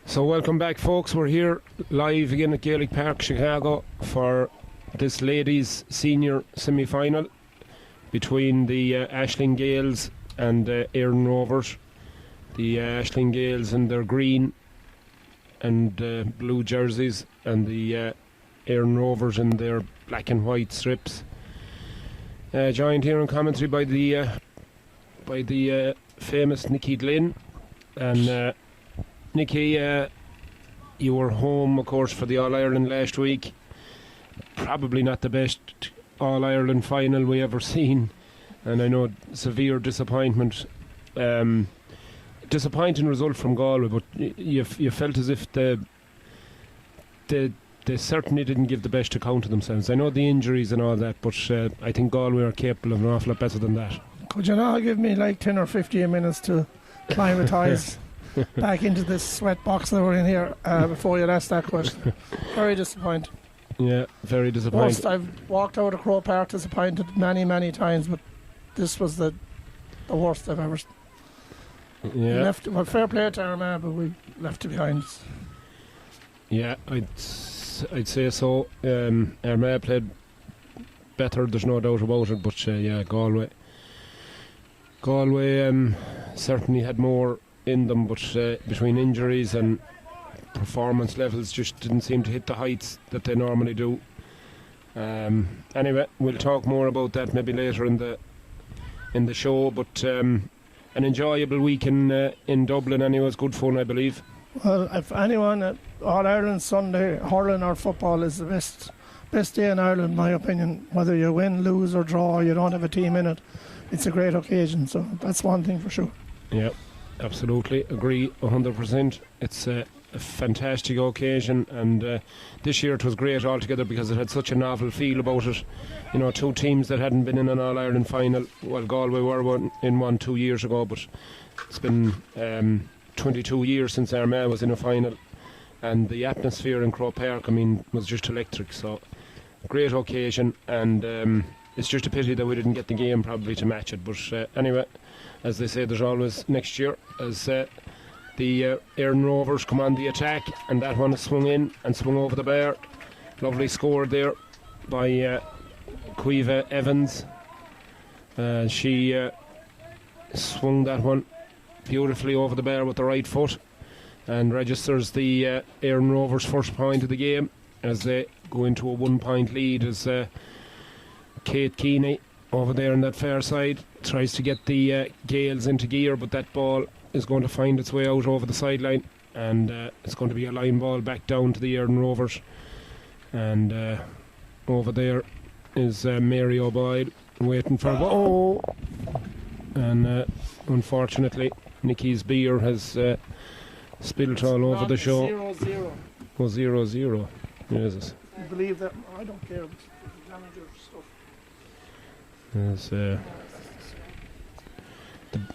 So welcome back, folks. We're here live again at Gaelic Park, Chicago, for this ladies' senior semi-final between the Ashling Gales and Éireann Rovers. The Ashling Gales in their green and blue jerseys, and the Éireann Rovers in their black and white strips. Joined here in commentary by the famous Nicky Glynn. And Nicky, you were home, of course, for the All-Ireland last week. Probably not the best All-Ireland final we ever seen, and I know severe disappointment. Disappointing result from Galway, but you felt as if they certainly didn't give the best account of themselves. I know the injuries and all that, but I think Galway are capable of an awful lot better than that. Could you not give me like 10 or 15 minutes to climatise back into this sweat box that we're in here before you ask that question? Very disappointing. Yeah, very disappointing. I've walked out of Croke Park disappointed many times, but this was the worst I've ever seen. Yeah. Fair play to Armagh, but we left it behind us. Yeah, I'd say so. Armagh played better, there's no doubt about it, but yeah, Galway certainly had more in them, but between injuries and performance levels just didn't seem to hit the heights that they normally do. Anyway, we'll talk more about that maybe later in the show, but an enjoyable week in Dublin anyway. It was good fun, I believe. Well, if anyone at All-Ireland Sunday, hurling or football is the best day in Ireland, in my opinion. Whether you win, lose or draw, you don't have a team in it, it's a great occasion, so that's one thing for sure. Yeah, absolutely, agree 100%. It's a fantastic occasion, and this year it was great altogether because it had such a novel feel about it. You know, two teams that hadn't been in an All-Ireland final. Well, Galway were in one 2 years ago, but it's been 22 years since Armagh was in a final, and the atmosphere in Croke Park, I mean, was just electric. So great occasion, and it's just a pity that we didn't get the game probably to match it, but anyway, as they say, there's always next year, as the Éireann Rovers come on the attack, and that one is swung in and swung over the bar. Lovely score there by Caoimhe Evans. She swung that one beautifully over the bar with the right foot and registers the Éireann Rovers' first point of the game as they go into a 1 point lead, as Kate Keeney over there on that far side tries to get the Gales into gear, but that ball is going to find its way out over the sideline, and it's going to be a line ball back down to the Éireann Rovers. And over there is Mary O'Boyle waiting for a goal. And unfortunately, Nicky's beer has spilt all over the show. 0-0. Oh, 0-0. Jesus. You believe that? I don't care. Damage your stuff. As,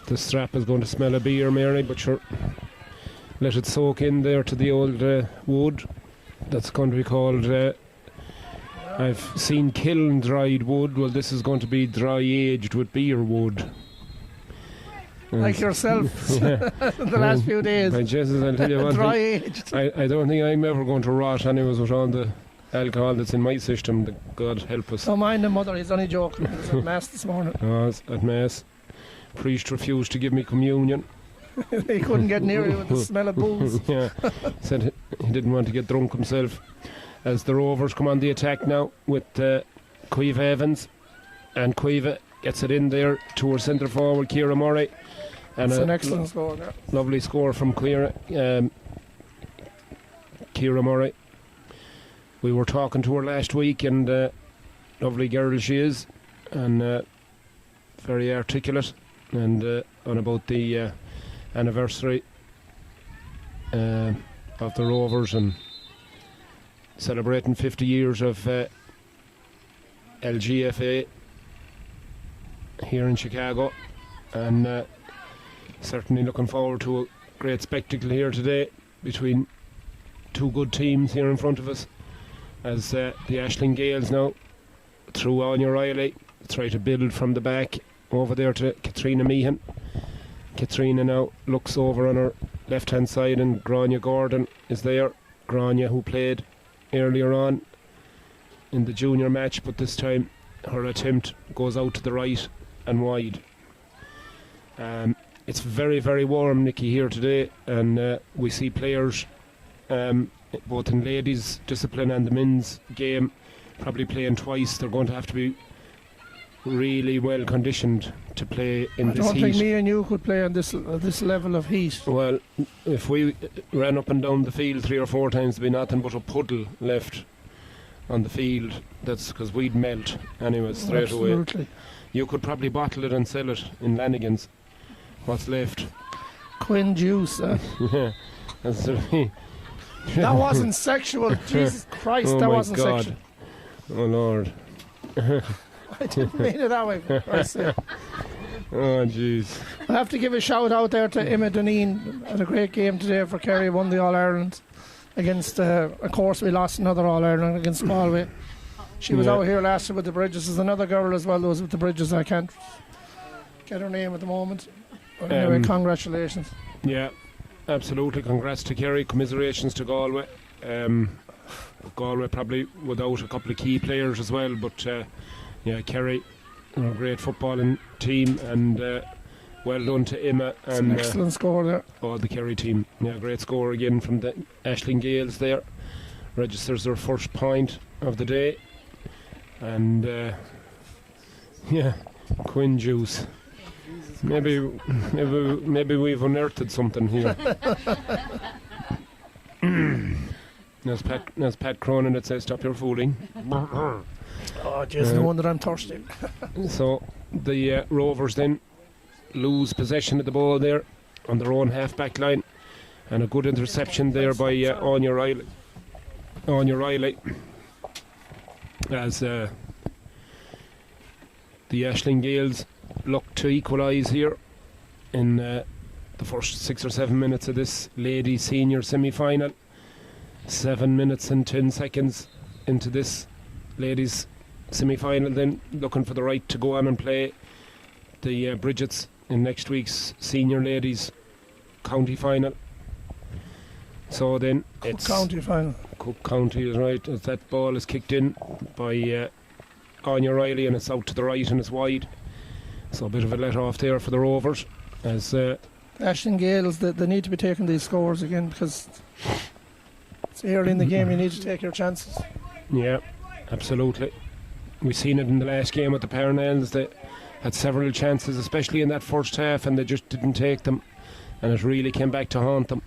the strap is going to smell of beer, Mary, but sure, let it soak in there to the old wood. That's going to be called, I've seen kiln dried wood. Well, this is going to be dry aged with beer wood. Like yourself the last few days. By Jesus, I'll tell you one dry thing. aged. I don't think I'm ever going to rot anyways with all the alcohol that's in my system. God help us. Don't mind the mother, he's only joking. He was at Mass this morning. Oh, at Mass. Priest refused to give me communion. He couldn't get near you with the smell of booze. Yeah, said he didn't want to get drunk himself. As the Rovers come on the attack now with Caoimhe Evans, and Caoimhe gets it in there to her centre forward, Ciara Murray. And it's an excellent score there. Lovely score from Ciara Murray. We were talking to her last week, and lovely girl she is, and very articulate, and on about the anniversary of the Rovers, and celebrating 50 years of LGFA here in Chicago, and certainly looking forward to a great spectacle here today between two good teams here in front of us, as the Ashling Gales now, through Anya Riley, try to build from the back over there to Katrina Meehan. Katrina now looks over on her left hand side, and Grania Gordon is there. Grania, who played earlier on in the junior match, but this time her attempt goes out to the right and wide. It's very, very warm, Nicky, here today, and we see players both in ladies discipline and the men's game probably playing twice. They're going to have to be really well conditioned to play in this heat. I don't think me and you could play on this level of heat. Well, if we ran up and down the field 3 or 4 times, there'd be nothing but a puddle left on the field. That's because we'd melt anyway straight away. You could probably bottle it and sell it in Lanigan's. What's left? Quinn juice. Yeah, that's that wasn't sexual. Jesus Christ, that wasn't sexual. Oh Lord. I didn't mean it that way. Oh jeez. I have to give a shout out there to Emma Deneen. Had a great game today for Kerry. Won the All Ireland against. Of course, we lost another All Ireland against Galway. She was out here last year with the Bridges. There's another girl as well that was with the Bridges. I can't get her name at the moment. But anyway, congratulations. Yeah, absolutely. Congrats to Kerry. Commiserations to Galway. Galway probably without a couple of key players as well, but yeah, Kerry, a great footballing team, and well done to Emma. And an excellent score there. Oh, the Kerry team. Yeah, great score again from the Ashling Gales there. Registers their first point of the day. And yeah, Quinn juice. Maybe we've unearthed something here. There's Pat Cronin that says, "Stop your fooling." Oh, just no wonder I'm thirsty. So the Rovers then lose possession of the ball there on their own half-back line, and a good interception there by Anya Riley. As the Ashling Gales look to equalise here in the first 6 or 7 minutes of this ladies senior semi-final. 7 minutes and 10 seconds into this ladies semi-final, then looking for the right to go on and play the Bridgets in next week's senior ladies county final. So then it's county final. Cook County is right, as that ball is kicked in by Anya Riley, and it's out to the right and it's wide. So a bit of a let off there for the Rovers, as Ashling Gales, they need to be taking these scores again, because it's early in the game. You need to take your chances. Yeah, absolutely. We've seen it in the last game with the Parnells. They had several chances, especially in that first half, and they just didn't take them, and it really came back to haunt them,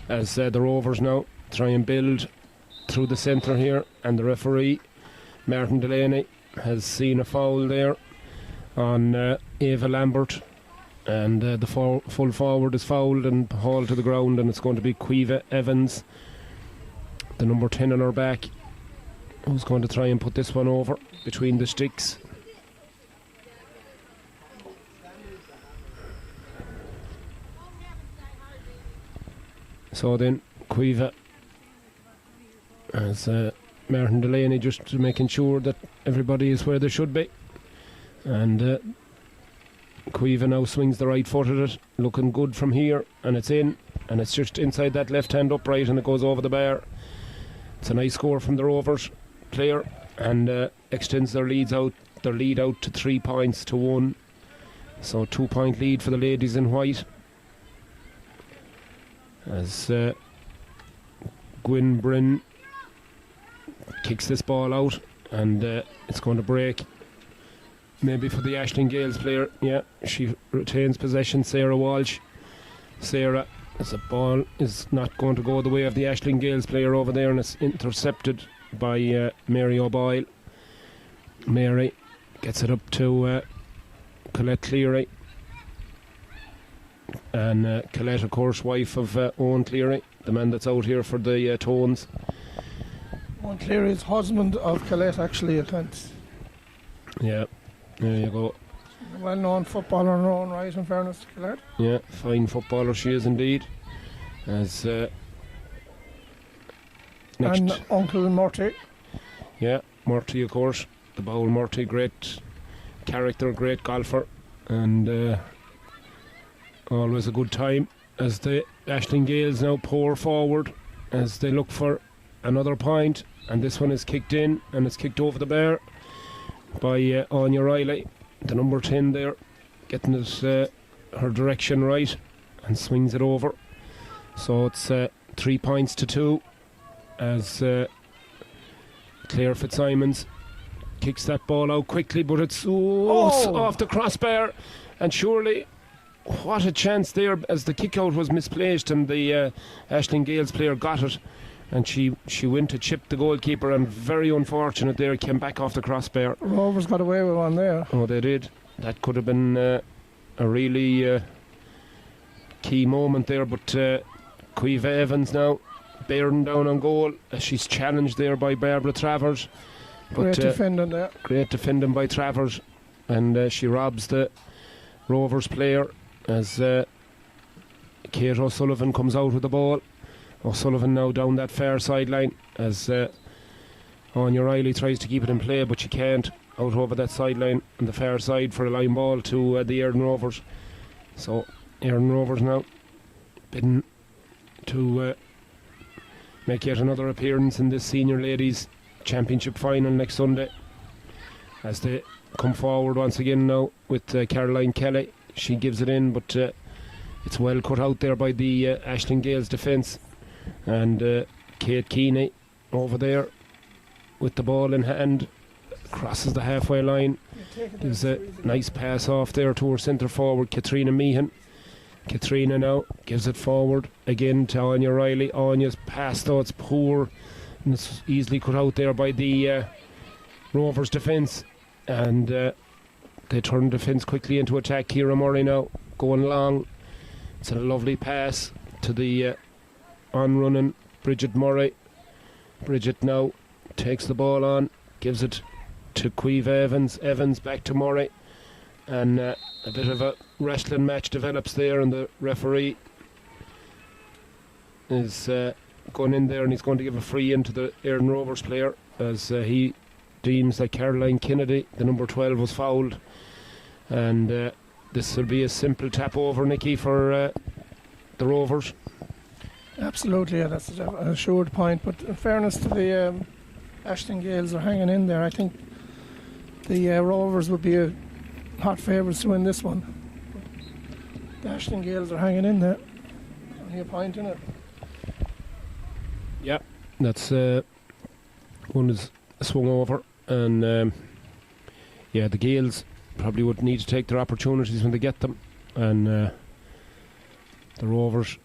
as the Rovers now try and build through the centre here, and the referee Martin Delaney has seen a foul there on Ava Lambert, and the full forward is fouled and hauled to the ground, and it's going to be Quiva Evans, the number 10 on her back, who's going to try and put this one over between the sticks. So then Quiva, as Martin Delaney just making sure that everybody is where they should be, and Quiva now swings the right foot at it, looking good from here, and it's in, and it's just inside that left hand upright, and it goes over the bar. It's a nice score from the Rovers player, and extends their lead out to 3 points to 1. So 2 point lead for the ladies in white, as Gwyn Bryn kicks this ball out, and it's going to break maybe for the Ashling Gales player. Yeah, she retains possession, Sarah Walsh. Sarah, as the ball is not going to go the way of the Ashling Gales player over there, and it's intercepted by Mary O'Boyle. Mary gets it up to Colette Cleary, and Colette, of course, wife of Owen Cleary, the man that's out here for the Tones. Sean Cleary's husband of Colette actually attends. Yeah, there you go. Well-known footballer in her own right, in fairness to Colette. Yeah, fine footballer she is indeed. As next, And Uncle Murty. yeah, Murty of course, the Bowl Murty, great character, great golfer, and always a good time as the Ashling Gales now pour forward as they look for another point, and this one is kicked in and it's kicked over the bar by Anya Riley, the number 10 there, getting it her direction right and swings it over. So it's 3 points to 2 as Claire Fitzsimons kicks that ball out quickly, but it's off the crossbar, and surely what a chance there as the kick out was misplaced and the Ashling Gales player got it, and she went to chip the goalkeeper, and very unfortunate there, came back off the crossbar. Rovers got away with one there. Oh, they did. That could have been a really key moment there, but Quiva Evans now bearing down on goal as she's challenged there by Barbara Travers. Great defending there. Great defending by Travers, and she robs the Rovers player as Kate O'Sullivan comes out with the ball. O'Sullivan now down that far sideline as Anya Riley tries to keep it in play, but she can't. Out over that sideline on the far side for a line ball to the Erin Rovers. So Erin Rovers now bidding to make yet another appearance in this Senior Ladies Championship final next Sunday as they come forward once again now with Caroline Kelly. She gives it in, but it's well cut out there by the Ashling Gales defence, and Kate Keeney over there with the ball in hand crosses the halfway line. Gives a nice pass off there to her centre forward Katrina Meehan. Katrina now gives it forward again to Anya Riley. Anya's pass though, it's poor and it's easily cut out there by the Rovers defence, and they turn defence quickly into attack. Ciara Murray now going long. It's a lovely pass to the on-running Bridget Murray. Bridget now takes the ball on, gives it to Quiva Evans. Evans back to Murray, and a bit of a wrestling match develops there, and the referee is going in there and he's going to give a free in to the Erin Rovers player as he deems that Caroline Kennedy, the number 12, was fouled, and this will be a simple tap over, Nicky, for the Rovers. Absolutely, yeah, that's an assured point, but in fairness to the Ashling Gales are hanging in there. I think the Rovers would be a hot favourites to win this one. The Ashling Gales are hanging in there. Only a point in it. Yeah, that's one is swung over, and yeah, the Gales probably would need to take their opportunities when they get them, and the Rovers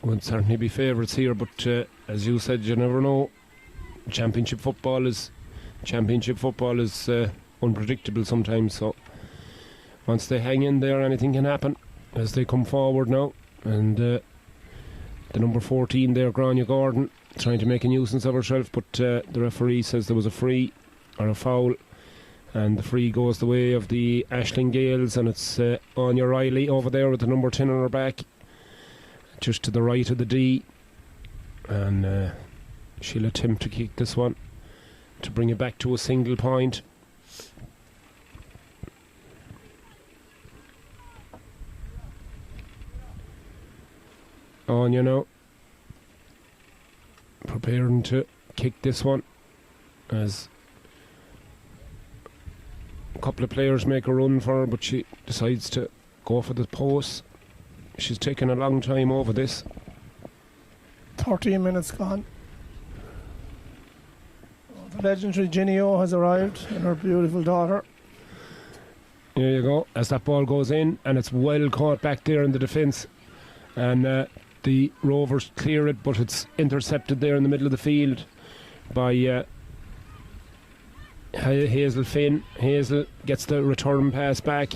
would certainly be favourites here, but as you said, you never know. Championship football is unpredictable sometimes, so once they hang in there, anything can happen as they come forward now, and the number 14 there, Grania Gordon, trying to make a nuisance of herself, but the referee says there was a free or a foul, and the free goes the way of the Ashling Gales, and it's Anya Riley over there with the number 10 on her back, just to the right of the D, and she'll attempt to kick this one to bring it back to a single point. Anya now preparing to kick this one as a couple of players make a run for her, but she decides to go for the post. She's taken a long time over this. 13 minutes gone. The legendary Ginny O has arrived and her beautiful daughter. There you go, as that ball goes in, and it's well caught back there in the defence, and the Rovers clear it, but it's intercepted there in the middle of the field by Hazel Finn. Hazel gets the return pass back,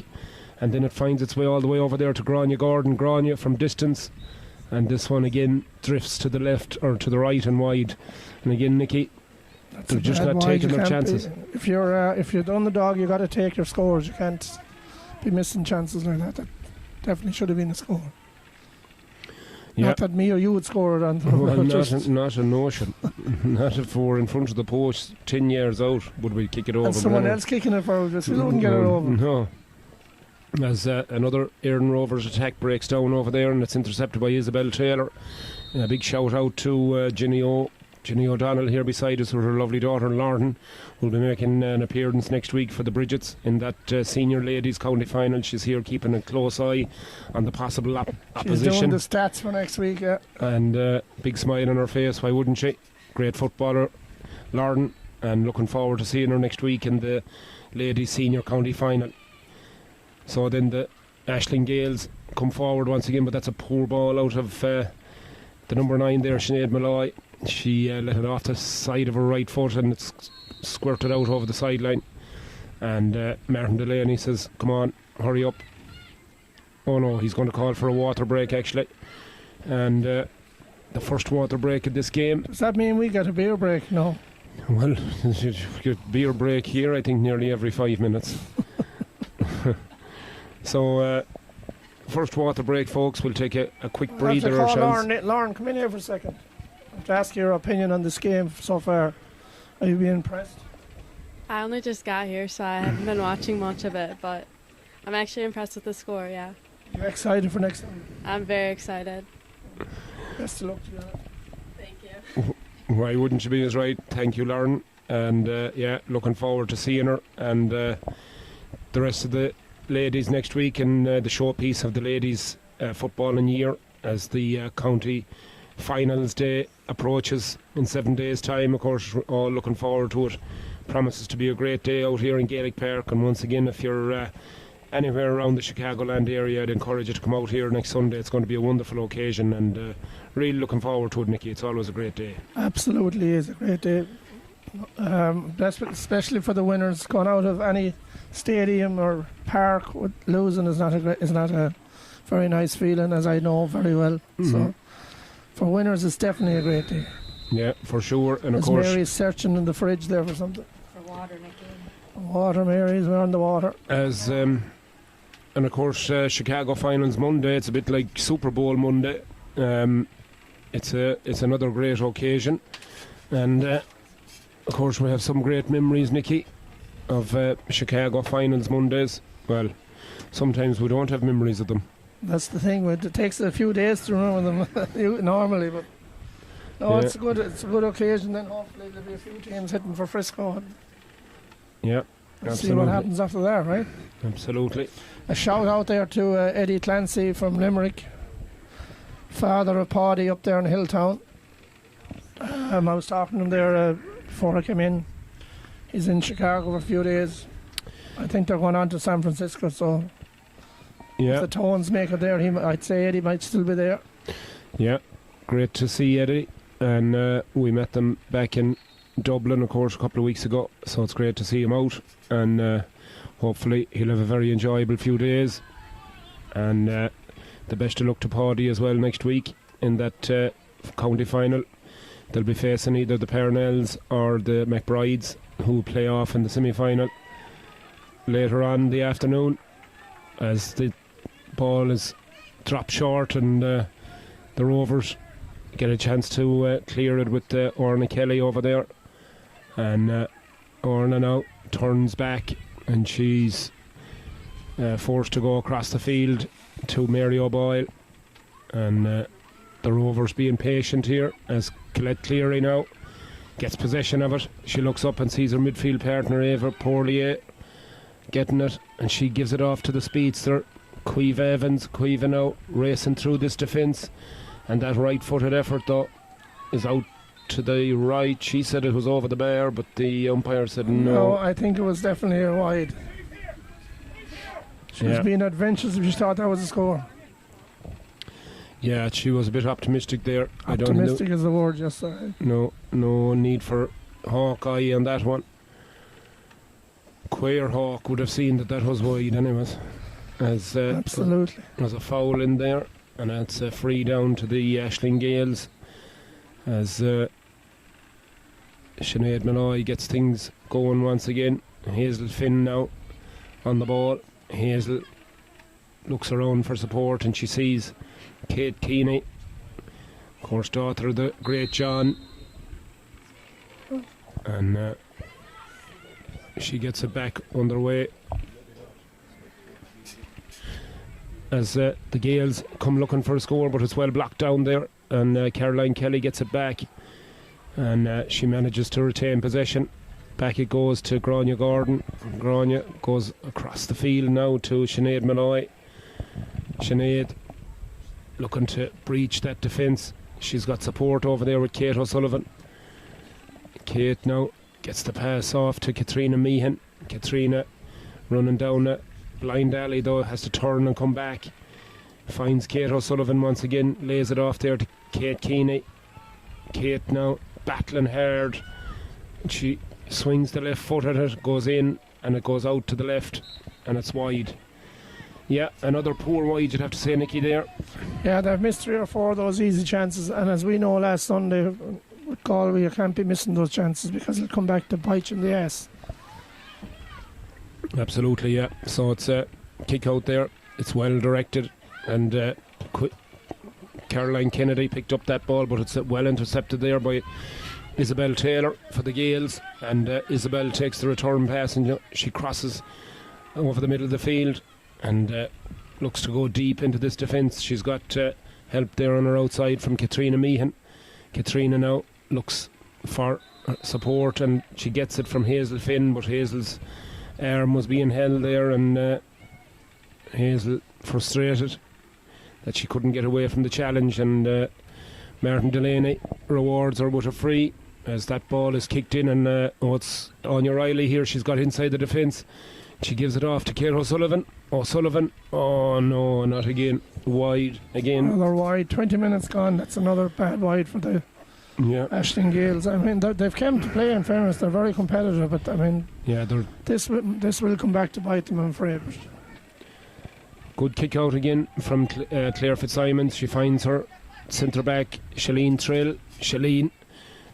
and then it finds its way all the way over there to Grania Gordon. Grania from distance, and this one again drifts to the left or to the right and wide. And again, Nicky, They're just not taking their chances. If you're the underdog, you got to take your scores. You can't be missing chances like that. That definitely should have been a score. Yeah. Not that me or you would score it on. Well, not a notion. Not if we're in front of the post 10 years out, would we kick it over? And someone else kicking it for us, we wouldn't get it over. No. As another Erin Rovers attack breaks down over there, and it's intercepted by Isabel Taylor. A big shout out to Ginny O'Donnell here beside us with her lovely daughter Lauren, who'll be making an appearance next week for the Bridgets in that senior ladies county final. She's here keeping a close eye on the possible opposition. She's doing the stats for next week, yeah. And big smile on her face, why wouldn't she? Great footballer, Lauren, and looking forward to seeing her next week in the ladies senior county final. So then the Aisling Gales come forward once again, but that's a poor ball out of the number 9 there, Sinead Malloy. She let it off the side of her right foot and it's squirted out over the sideline. And Martin Delaney says, come on, hurry up. Oh no, he's going to call for a water break actually. And the first water break of this game. Does that mean we get a beer break? No. Well, you get beer break here, I think, nearly every 5 minutes. So, first water break, folks. We'll take a quick breather. Lauren, come in here for a second. I have to ask your opinion on this game so far. Are you being impressed? I only just got here, so I haven't been watching much of it, but I'm actually impressed with the score, yeah. You excited for next time? I'm very excited. Best of luck to you. Thank you. Why wouldn't you be as right? Thank you, Lauren. And yeah, looking forward to seeing her and the rest of the ladies next week and the showpiece of the ladies footballing year as the county finals day approaches in 7 days time. Of course, we're all looking forward to it. Promises to be a great day out here in Gaelic Park, and once again, if you're anywhere around the Chicagoland area, I'd encourage you to come out here next Sunday. It's going to be a wonderful occasion and really looking forward to it, Nicky. It's always a great day. Absolutely is a great day, especially for the winners. Going out of any stadium or park with losing is not a very nice feeling, as I know very well. Mm-hmm. So for winners, it's definitely a great day. Yeah, for sure. And of course, Mary's searching in the fridge there for something. For water, Nicky. Water, Mary's. We're on the water. As and of course, Chicago Finals Monday. It's a bit like Super Bowl Monday. It's another great occasion, and of course we have some great memories, Nicky, of Chicago Finals Mondays. Well, sometimes we don't have memories of them. That's the thing. It takes a few days to remember them normally, but no, yeah. It's a good occasion. Then hopefully there'll be a few teams hitting for Frisco. Yeah, let's see what happens after that, right? Absolutely. A shout out there to Eddie Clancy from Limerick, father of Paddy up there in Hilltown. I was talking to him there before I came in. He's in Chicago for a few days. I think they're going on to San Francisco, so yeah. If the Tones make it there, I'd say Eddie might still be there. Yeah, great to see Eddie. And we met them back in Dublin, of course, a couple of weeks ago, so it's great to see him out. And hopefully he'll have a very enjoyable few days. And the best of luck to Paddy as well next week in that county final. They'll be facing either the Parnells or the McBrides, who play off in the semi-final later on the afternoon, as the ball is dropped short and the Rovers get a chance to clear it with Orna Kelly over there. And Orna now turns back and she's forced to go across the field to Mary O'Boyle. And the Rovers being patient here as Colette Cleary now gets possession of it. She looks up and sees her midfield partner Eva Pourlier getting it, and she gives it off to the speedster Quiva Evans. Quiva now racing through this defence, and that right footed effort though is out to the right. She said it was over the bar, but the umpire said no. No, I think it was definitely a wide. She was being adventurous if she thought that was a score. Yeah, she was a bit optimistic there. Optimistic is the word, yes, sir. No need for Hawkeye on that one. Queer Hawk would have seen that was wide anyways. As absolutely. There's a foul in there, and that's free down to the Aisling Gales. As Sinead Malloy gets things going once again. Hazel Finn now on the ball. Hazel looks around for support and she sees Kate Keeney, of course daughter of the great John, and she gets it back underway as the Gaels come looking for a score, but it's well blocked down there, and Caroline Kelly gets it back, and she manages to retain possession. Back it goes to Grania Gordon. Grania goes across the field now to Sinead Malloy. Sinead looking to breach that defence. She's got support over there with Kate O'Sullivan. Kate now gets the pass off to Katrina Meehan. Katrina running down a blind alley though, has to turn and come back. Finds Kate O'Sullivan once again, lays it off there to Kate Keeney. Kate now battling hard. She swings the left foot at it, goes in, and it goes out to the left, and it's wide. Yeah, another poor wide, you'd have to say, Nicky, there. Yeah, they've missed 3 or 4 of those easy chances, and as we know last Sunday with Galway, you can't be missing those chances because it'll come back to bite you in the ass. Absolutely, yeah. So it's a kick out there. It's well directed, and Caroline Kennedy picked up that ball, but it's well intercepted there by Isabel Taylor for the Gaels, and Isabel takes the return pass and she crosses over the middle of the field and looks to go deep into this defence. She's got help there on her outside from Katrina Meehan. Katrina now looks for support and she gets it from Hazel Finn, but Hazel's arm was being held there, and Hazel frustrated that she couldn't get away from the challenge, and Martin Delaney rewards her with a free as that ball is kicked in, and it's Anya Riley here. She's got inside the defence. She gives it off to Kate O'Sullivan. Oh no, not again. Wide again. Another wide. 20 minutes gone. That's another bad wide for the Ashton Gales. I mean, they've come to play, in fairness. They're very competitive, but I mean, this will come back to bite them, I'm afraid. Good kick out again from Claire Fitzsimons. She finds her centre back Shalene Trill. Shalene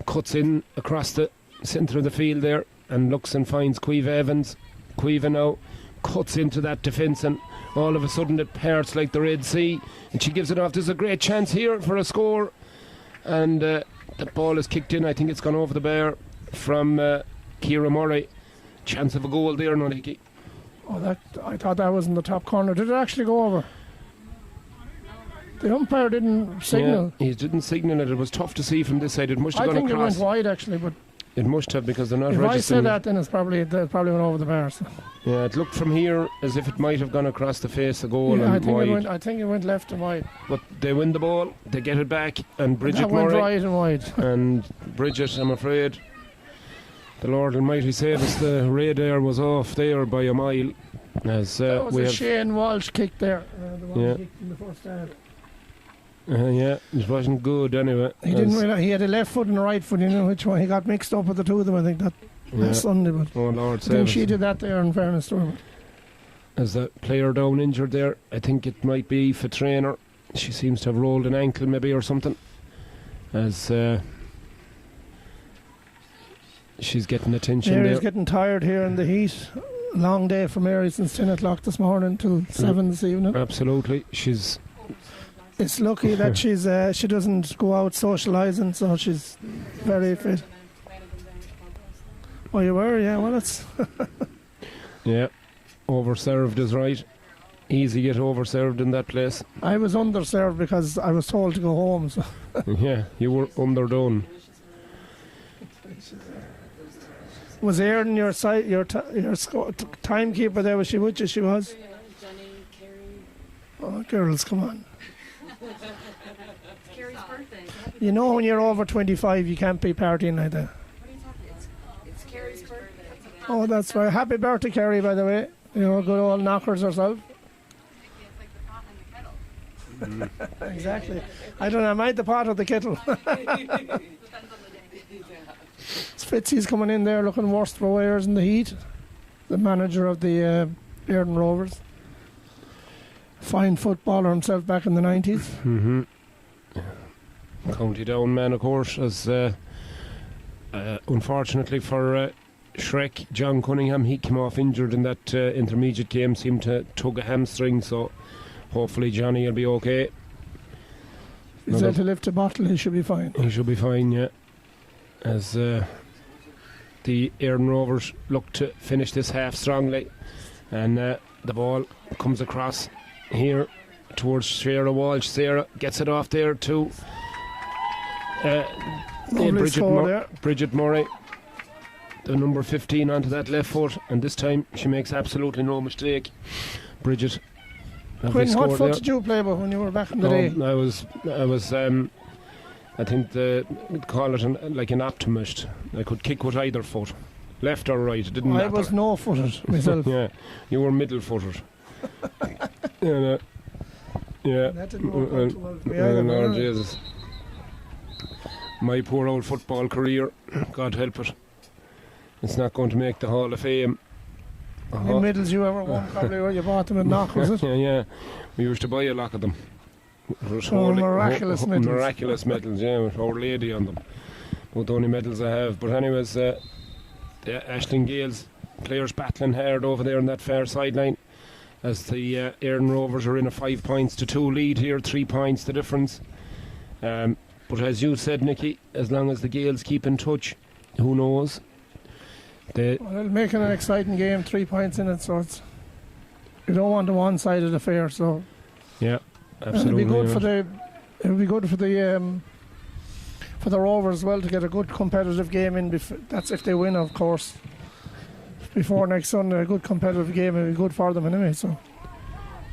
cuts in across the centre of the field there and looks and finds Quiva Evans. Quiva now cuts into that defence, and all of a sudden it parts like the Red Sea, and she gives it off. There's a great chance here for a score, and the ball is kicked in. I think it's gone over the bar from Ciara Murray. Chance of a goal there, Noliki. Oh, I thought that was in the top corner. Did it actually go over? The umpire didn't signal. Yeah, he didn't signal it. It was tough to see from this side. It must have gone across. I think it went wide actually, but it must have, because they're not if registering. I said that, then it probably went over the bar. So. Yeah, it looked from here as if it might have gone across the face of goal, yeah, and wide. I think it went left and wide. But they win the ball, they get it back, and Bridget that Murray went right and wide. and Bridget, I'm afraid the Lord Almighty save us, the radar was off there by a mile. As that was we a have Shane Walsh kick there, the one he kicked in the first half. Yeah, it wasn't good anyway. He didn't realise he had a left foot and a right foot. You know which one? He got mixed up with the two of them. I think that last Sunday. But oh Lord, I think she did that there. In fairness to her. As the player down injured there, I think it might be for trainer. She seems to have rolled an ankle maybe or something. As she's getting attention. Mary's getting tired here in the heat. Long day for Mary since 10 o'clock this morning till 7 this evening. Absolutely, It's lucky that she doesn't go out socialising, so she's very fit. Oh, you were? Yeah, well, it's... yeah, overserved is right. Easy get overserved in that place. I was underserved because I was told to go home. So. Yeah, you were underdone. Was Erin your timekeeper there? Was she with you? She was? Jenny, Kerry. Oh, girls, come on. It's Kerry's birthday. You know when you're over 25 you can't be partying like that. What are you talking about? It's Kerry's birthday. Oh, that's right. Happy birthday, Kerry, by the way. You know, good old knockers herself. It's like the pot and the kettle. Exactly. I don't know, I mind the pot or the kettle. Fitzy's coming in there looking worse for wears in the heat. The manager of the Ayrton Rovers. Fine footballer himself back in the 90s. County Down man, of course, as unfortunately for Shrek, John Cunningham, he came off injured in that intermediate game, seemed to tug a hamstring, so hopefully Johnny will be okay. He's able to lift a bottle, he should be fine. He should be fine, yeah. As the Éireann Rovers look to finish this half strongly, and the ball comes across here towards Sarah Walsh. Sarah gets it off there to Bridget Murray, the number 15, onto that left foot, and this time she makes absolutely no mistake. Bridget. Quinn, what foot did you play with when you were back in the day? I was I think they call it like an optimist. I could kick with either foot, left or right. It didn't matter. I was no-footed myself. Yeah, you were middle-footed. Yeah. That didn't work out too well for me either. Lord Jesus. My poor old football career, God help it, it's not going to make the Hall of Fame. Any medals you ever won, probably where you bought them in Knock, was it? Yeah. We used to buy a lot of them. Miraculous medals. Miraculous medals, yeah, with Our Lady on them. About the only medals I have. But anyways, the Aisling Gales players battling hard over there on that far sideline, as the Éireann Rovers are in a 5 points to 2 lead here, 3 points the difference. But as you said, Nicky, as long as the Gales keep in touch, who knows? It'll make it an exciting game, 3 points in it, so you don't want a one-sided affair. So yeah, absolutely. It'll be good for the Rovers as well to get a good competitive game in. That's if they win, of course. Before next Sunday, a good competitive game will be good for them anyway. So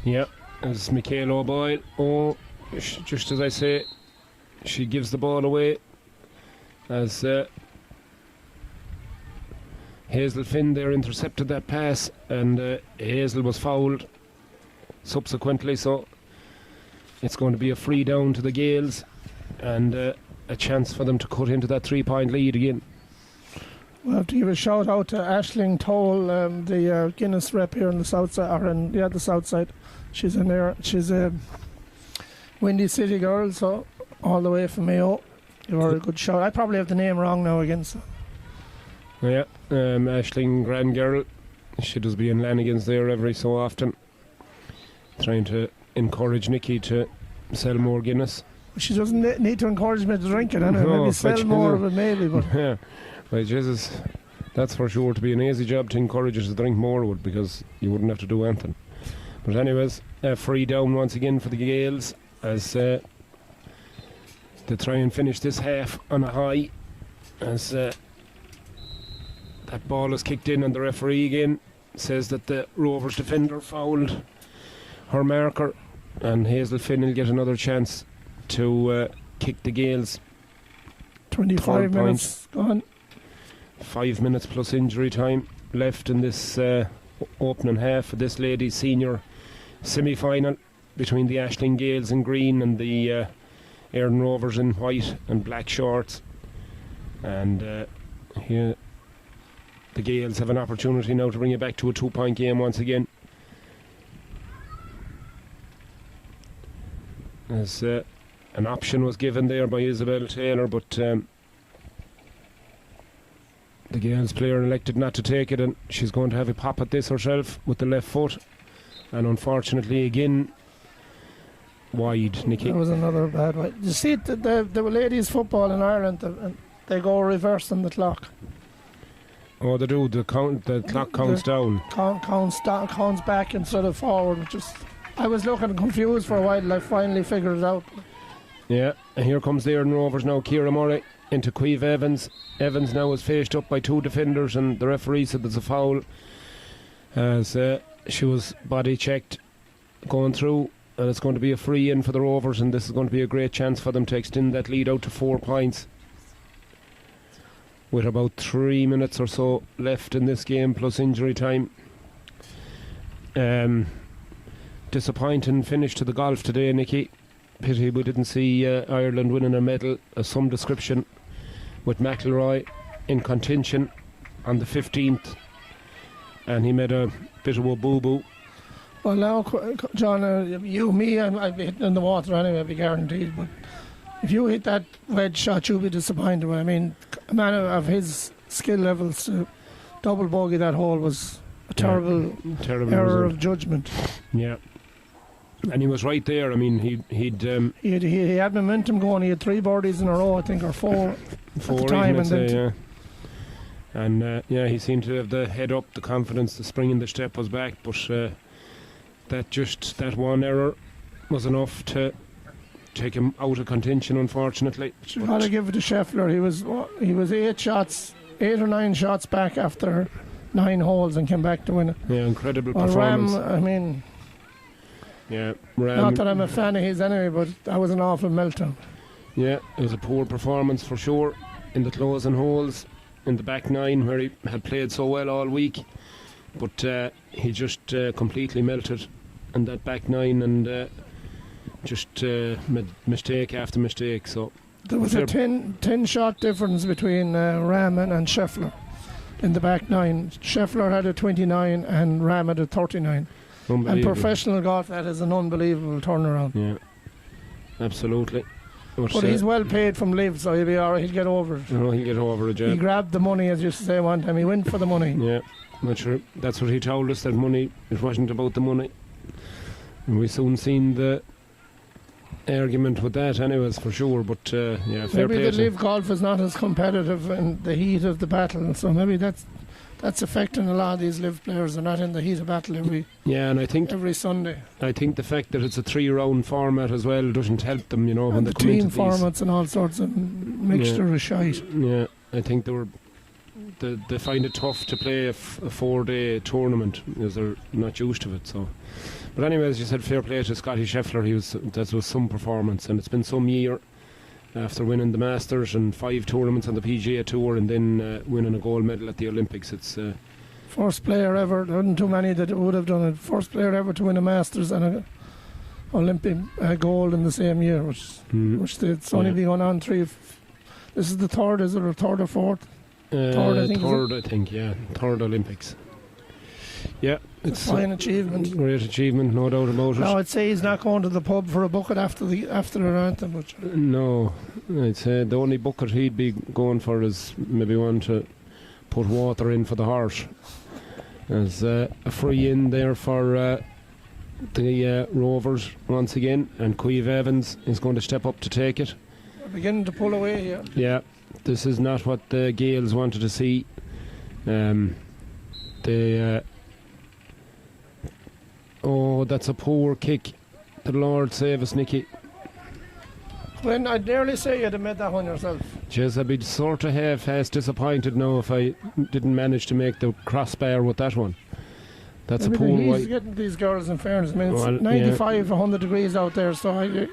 yeah, as Michaela O'Boyle, just as I say, she gives the ball away as Hazel Finn there intercepted that pass, and Hazel was fouled subsequently, so it's going to be a free down to the Gales, and a chance for them to cut into that 3 point lead again. We'll have to give a shout out to Aisling Toll, the Guinness rep here on the south side, the south side. She's in there. She's a Windy City girl, so all the way from Mayo. You were a good shout. I probably have the name wrong now again. So. Yeah, Aisling, grand girl. She does be in Lanigan's there every so often, trying to encourage Nicky to sell more Guinness. She doesn't need to encourage me to drink it, anyway. Maybe sell more of it, maybe. But yeah, right, Jesus, that's for sure to be an easy job to encourage her to drink more of it, because you wouldn't have to do anything. But anyways, free down once again for the Gales as they try and finish this half on a high, as that ball is kicked in, and the referee again says that the Rovers defender fouled her marker, and Hazel Finn will get another chance to kick the Gales. 25 minutes gone. 5 minutes plus injury time left in this opening half of this ladies' senior semi-final between the Aisling Gales in green and the Éireann Rovers in white and black shorts. And here the Gales have an opportunity now to bring it back to a 2 point game once again, as an option was given there by Isabel Taylor, but the Gales player elected not to take it, and she's going to have a pop at this herself with the left foot, and unfortunately again wide. Nicky, that was another bad one. You see the ladies football in Ireland, they go reverse on the clock. Oh, they do. The clock counts down. Counts back instead of forward. I was looking confused for a while. I finally figured it out. Yeah, and here comes the Éireann Rovers now. Ciara Murray into Queeve Evans. Evans now is faced up by 2 defenders, and the referee said there's a foul, as she was body checked going through, and it's going to be a free in for the Rovers, and this is going to be a great chance for them to extend that lead out to 4 points. With about 3 minutes or so left in this game, plus injury time. Disappointing finish to the golf today, Nicky. Pity we didn't see Ireland winning a medal of some description, with McIlroy in contention on the 15th, and he made a bit of a boo-boo. Well now, John, me, I'd be hitting in the water anyway, I'd be guaranteed, but if you hit that wedge shot, you'll be disappointed. I mean, a man of his skill levels to double bogey that hole was a terrible error of judgment. Yeah. And he was right there. I mean, he had momentum going. He had 3 birdies in a row, I think, or 4 at the time. And he seemed to have the head up, the confidence, the spring in the step was back. But that one error was enough to take him out of contention, unfortunately. You've got to give it to Scheffler. He was 8 or 9 shots back after 9 holes and came back to win it. Yeah, incredible performance. Ram, I mean, Ram, not that I'm a fan of his anyway, but that was an awful meltdown. Yeah, it was a poor performance for sure in the closing holes, in the back 9 where he had played so well all week. But he just completely melted in that back 9 and just made mistake after mistake. So there was a 10 shot difference between Ram and Scheffler in the back 9. Scheffler had a 29 and Ram had a 39. And professional golf, that is an unbelievable turnaround. Yeah, absolutely. But he's well paid from Liv, so he'll be alright. He'll get over it. He'll get over it, yeah. He grabbed the money, as you used to say one time. He went for the money. Yeah, not sure. That's what he told us, that money, it wasn't about the money. And we soon seen the argument with that anyways, for sure. But fair play. Maybe the Liv golf is not as competitive in the heat of the battle, so maybe that's affecting a lot of these Liv players. They're not in the heat of battle every Sunday. I think the fact that it's a 3-round format as well doesn't help them, you know, when they come into these team formats and all sorts of mixture of shite. Yeah, I think they find it tough to play a 4-day tournament because they're not used to it. So, but anyway, as you said, fair play to Scotty Scheffler. That was some performance, and it's been some year after winning the Masters and 5 tournaments on the PGA Tour and then winning a gold medal at the Olympics. It's first player ever. There weren't too many that would have done it. First player ever to win a Masters and a Olympic gold in the same year, which it's only been going on 3. This is the 3rd, is it, or 3rd or 4th? Third, I think, yeah. 3rd Olympics. Yeah, it's a fine achievement. Great achievement, no doubt about it. Now, I'd say he's not going to the pub for a bucket after the anthem. But no, I'd say the only bucket he'd be going for is maybe one to put water in for the horse. There's a free in there for the Rovers once again, and Queeve Evans is going to step up to take it. They're beginning to pull away here. Yeah, this is not what the Gales wanted to see. That's a poor kick. The Lord save us, Nicky. When I'd nearly say you'd have made that one yourself. Jeez, I'd be sort of half disappointed now if I didn't manage to make the crossbar with that one. That's a poor one. He's getting these girls, in fairness. I mean, it's 95, 100 degrees out there, so I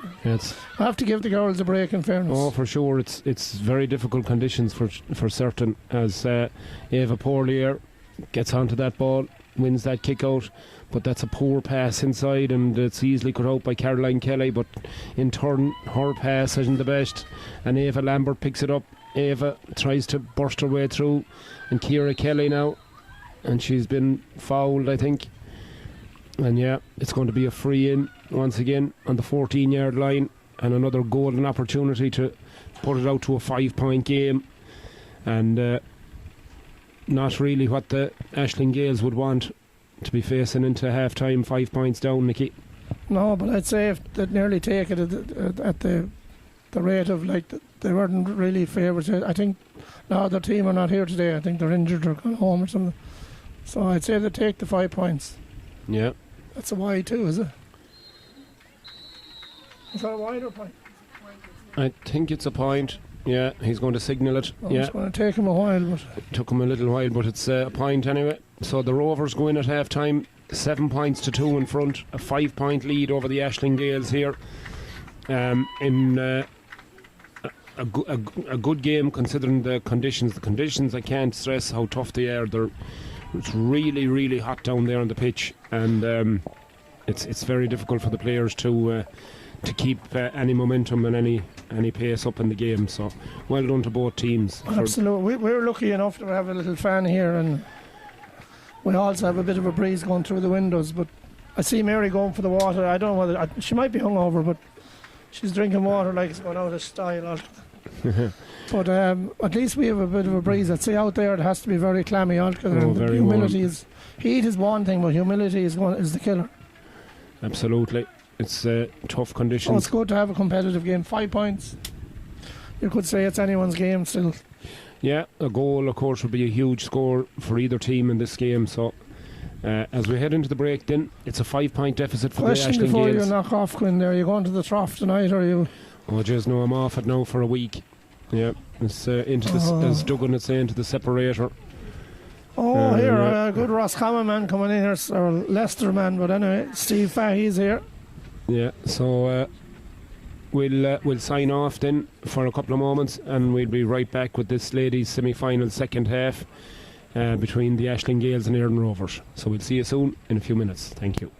have to give the girls a break, in fairness. Oh, for sure. It's very difficult conditions for certain, as Eva Porlier gets onto that ball, wins that kick out. But that's a poor pass inside, and it's easily cut out by Caroline Kelly. But in turn, her pass isn't the best, and Eva Lambert picks it up. Eva tries to burst her way through, and Ciara Kelly now, and she's been fouled, I think. And yeah, it's going to be a free in once again on the 14-yard line, and another golden opportunity to put it out to a 5-point game. And not really what the Aisling Gales would want, to be facing into half-time 5 points down, Nicky. No, but I'd say if they'd nearly take it at the rate of, like, they weren't really favourites. I think now their team are not here today. I think they're injured or gone home or something. So I'd say they take the 5 points. Yeah. That's a wide too, is it? Is that a wide or point? I think it's a point. Yeah, he's going to signal it. It's going to take him a while, but it took him a little while, but it's a point anyway. So the Rovers go in at half time, 7 points to 2 in front, a 5-point lead over the Aisling Gales here. In a good game considering the conditions. The conditions, I can't stress how tough they are. It's really, really hot down there on the pitch, and it's very difficult for the players to keep any momentum and any pace up in the game. So well done to both teams. Absolutely. We're lucky enough to have a little fan here, and we also have a bit of a breeze going through the windows. But I see Mary going for the water. I don't know whether she might be hungover, but She's drinking water like it's going out of style. But at least we have a bit of a breeze. I'd say out there it has to be very clammy. Very humidity warm. Heat is one thing, but humidity is the killer. Absolutely. It's tough conditions. So it's good to have a competitive game. 5 points. You could say it's anyone's game still. Yeah, a goal, of course, would be a huge score for either team in this game. So, as we head into the break, then it's a 5-point deficit for Question the Ashling before Gales. you knock off, Quinn. There, are you going to the trough tonight, or are you? Oh, jeez, no, I'm off it now for a week. Yeah, it's into the, as Duggan would say, into the separator. Oh, here, a good Roscommon man coming in here, or Leicester man, but anyway, Steve Fahey's here. Yeah, so we'll sign off then for a couple of moments, and we'll be right back with this ladies' semi-final second half between the Ashling Gales and Erin Rovers. So we'll see you soon in a few minutes. Thank you.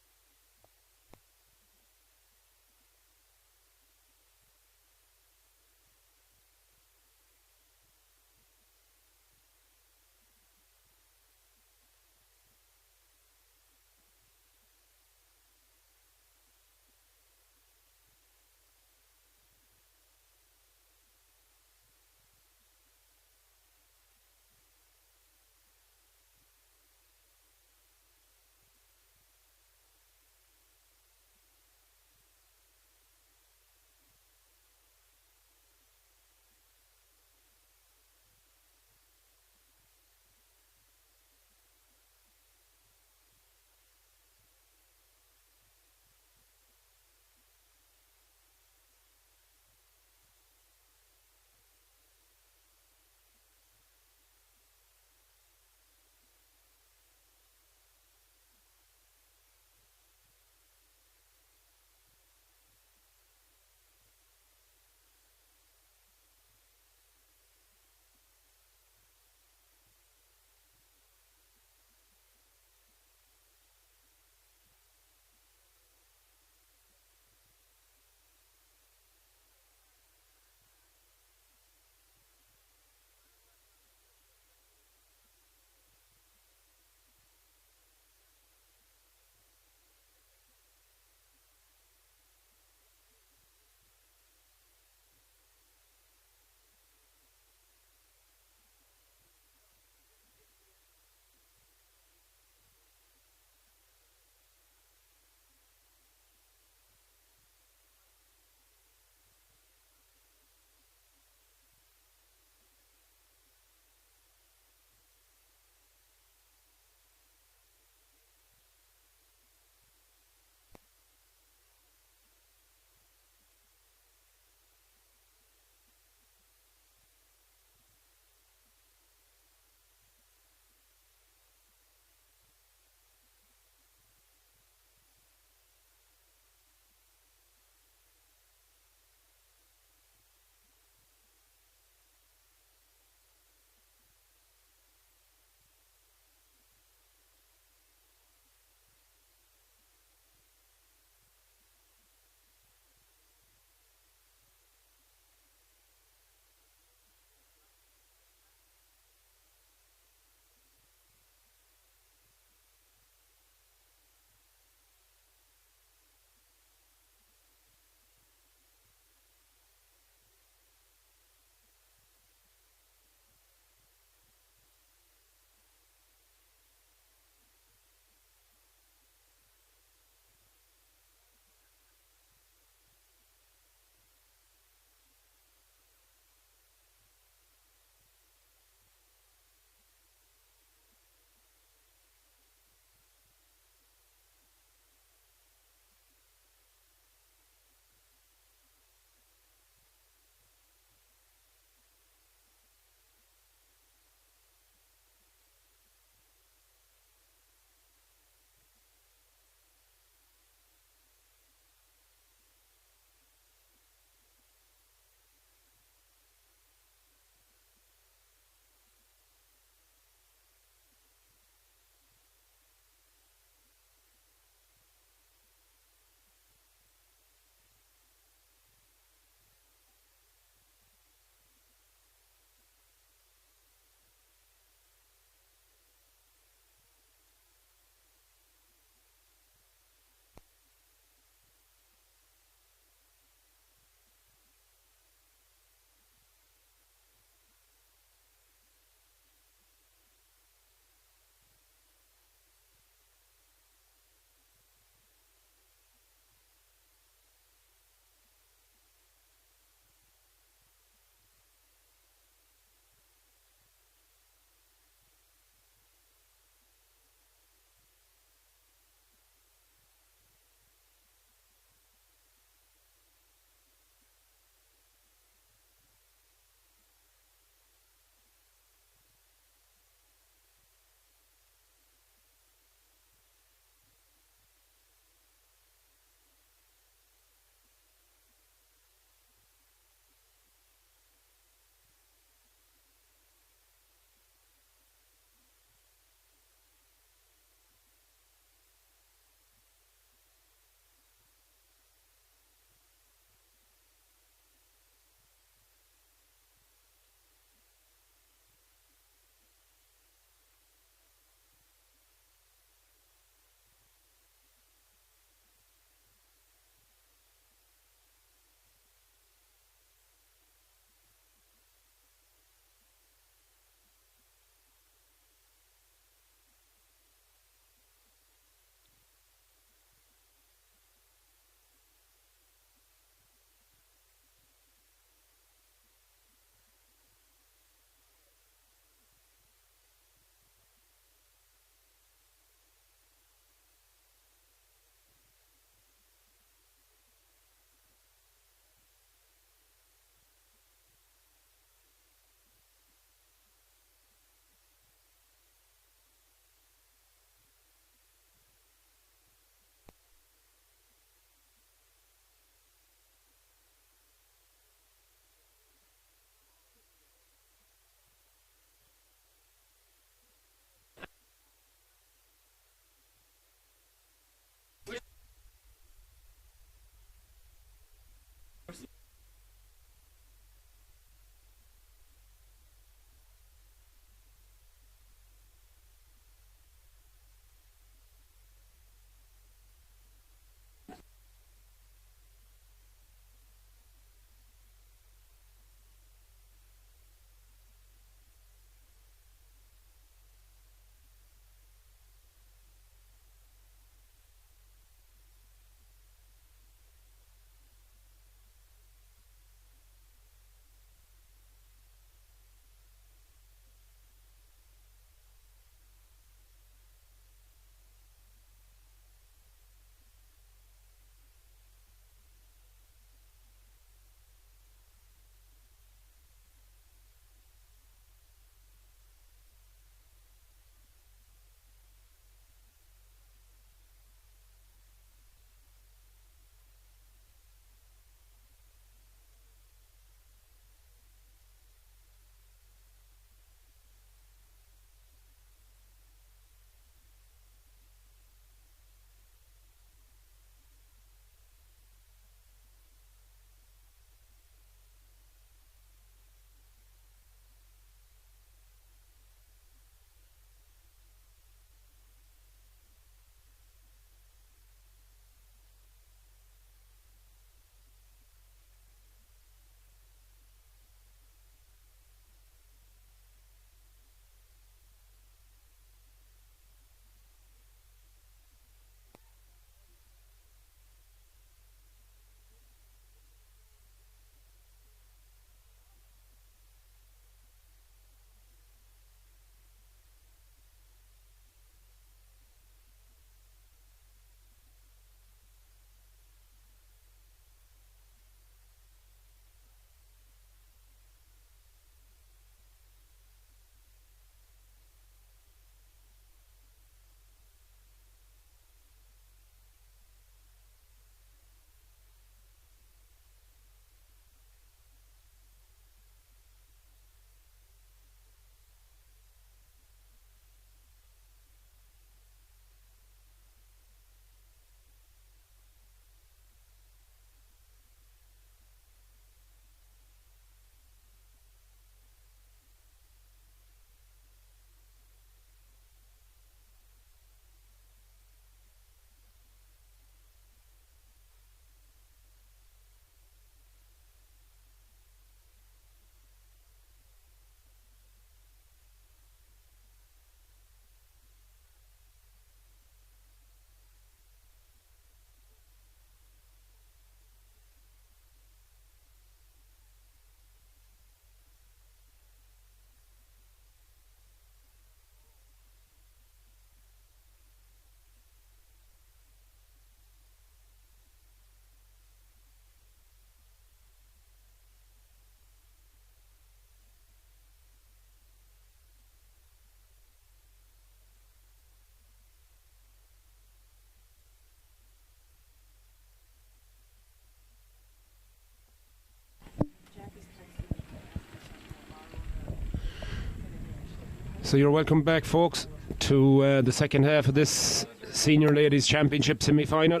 So you're welcome back, folks, to the second half of this Senior Ladies Championship semi-final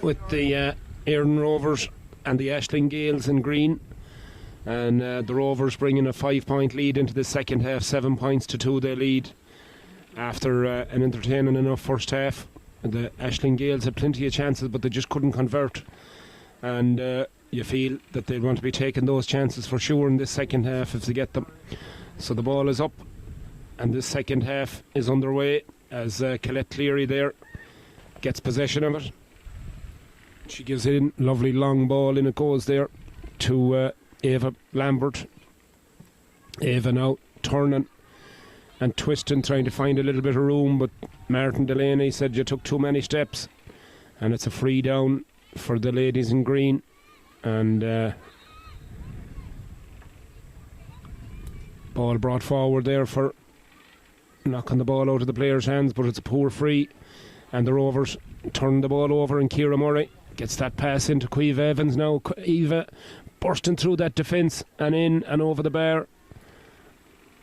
with the Éireann Rovers and the Aisling Gales in green, and the Rovers bringing a 5-point lead into the second half. 7 points to 2 they lead after an entertaining enough first half. The Aisling Gales had plenty of chances, but they just couldn't convert, and you feel that they'd want to be taking those chances for sure in this second half if they get them. So the ball is up and this second half is underway as Colette Cleary there gets possession of it. She gives it in, lovely long ball in it goes there to Eva Lambert. Eva now turning and twisting, trying to find a little bit of room, but Martin Delaney said you took too many steps, and it's a free down for the ladies in green. And ball brought forward there for knocking the ball out of the player's hands, but it's a poor free, and the Rovers turn the ball over, and Ciara Murray gets that pass into Quiva Evans now. Eva bursting through that defence and in and over the bar,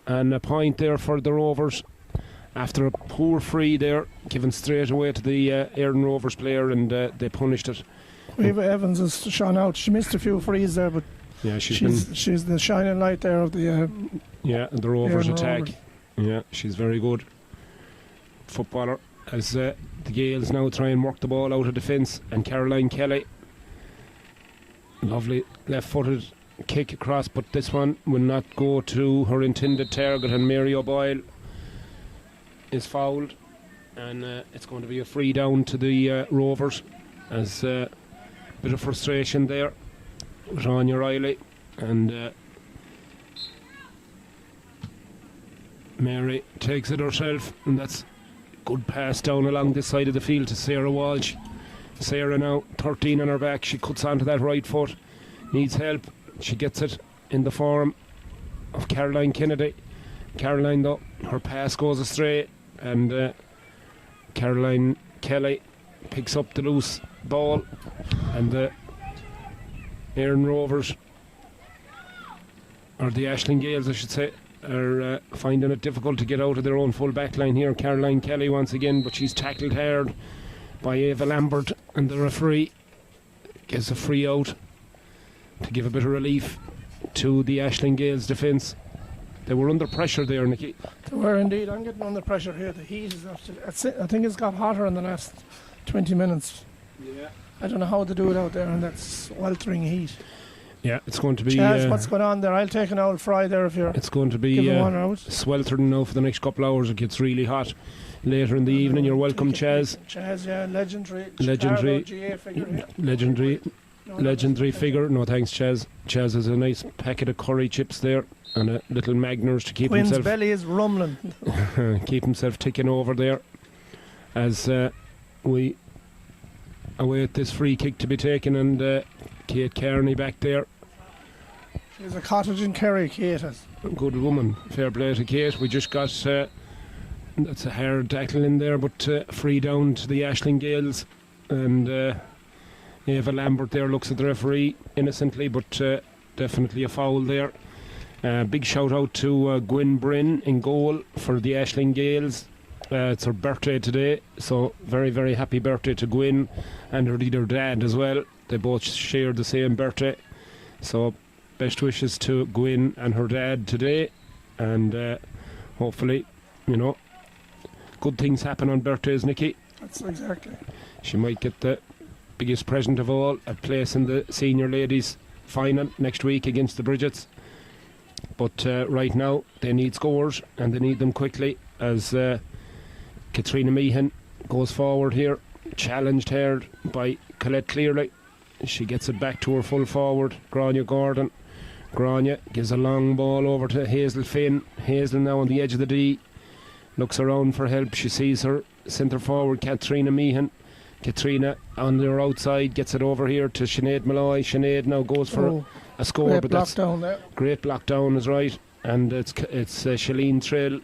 and a point there for the Rovers after a poor free there given straight away to the Éireann Rovers player, and they punished it. Quiva Evans has shone out. She missed a few frees there, but yeah, she's the shining light there of the the Rovers Éireann attack. Rovers. Yeah, she's very good footballer. As the Gales now try and work the ball out of defence, and Caroline Kelly, lovely left-footed kick across, but this one will not go to her intended target, and Mary O'Boyle is fouled, and it's going to be a free down to the Rovers, as a bit of frustration there with Anya Riley, and Mary takes it herself, and that's good pass down along this side of the field to Sarah Walsh. Sarah now 13 on her back, she cuts onto that right foot, needs help, she gets it in the form of Caroline Kennedy. Caroline though, her pass goes astray, and Caroline Kelly picks up the loose ball, and the Éireann Rovers, or the Aisling Gales I should say, are finding it difficult to get out of their own full back line here. Caroline Kelly once again, but she's tackled hard by Eva Lambert, and the referee gives a free out to give a bit of relief to the Aisling Gales defence. They were under pressure there, Nicky. They were indeed. I'm getting under pressure here. The heat is I think it's got hotter in the last 20 minutes. Yeah. I don't know how to do it out there in that sweltering heat. Yeah, it's going to be... Chaz, what's going on there? I'll take an old fry there if you're... It's going to be sweltering now for the next couple of hours. It gets really hot later in the evening. You're welcome, Chaz. Chaz, yeah, legendary GAA figure, yeah. Legendary figure. No thanks, Chaz. Chaz has a nice packet of curry chips there and a little Magners to keep Quinn's himself... belly is rumbling. keep himself ticking over there as we await this free kick to be taken, and Kate Kearney back there. She's a cottage in Kerry, Kate is. Good woman, fair play to Kate. We just got that's a hard tackle in there, but free down to the Aisling Gales, and Eva Lambert there looks at the referee innocently, but definitely a foul there. Big shout out to Gwyn Bryn in goal for the Aisling Gales. It's her birthday today, so very, very happy birthday to Gwyn and her dad as well. They both share the same birthday, so best wishes to Gwyn and her dad today, and hopefully, you know, good things happen on birthdays, Nicky. That's exactly. She might get the biggest present of all, a place in the senior ladies final next week against the Bridgets. But right now they need scores, and they need them quickly, as Katrina Meehan goes forward here, challenged hard by Colette Cleary. She gets it back to her full forward, Grania Gordon. Grania gives a long ball over to Hazel Finn. Hazel now on the edge of the D, looks around for help. She sees her centre forward, Katrina Meehan. Katrina on their outside gets it over here to Sinead Malloy. Sinead now goes for a score, great but block that's down there. Great block down is right, and it's Shalene Trill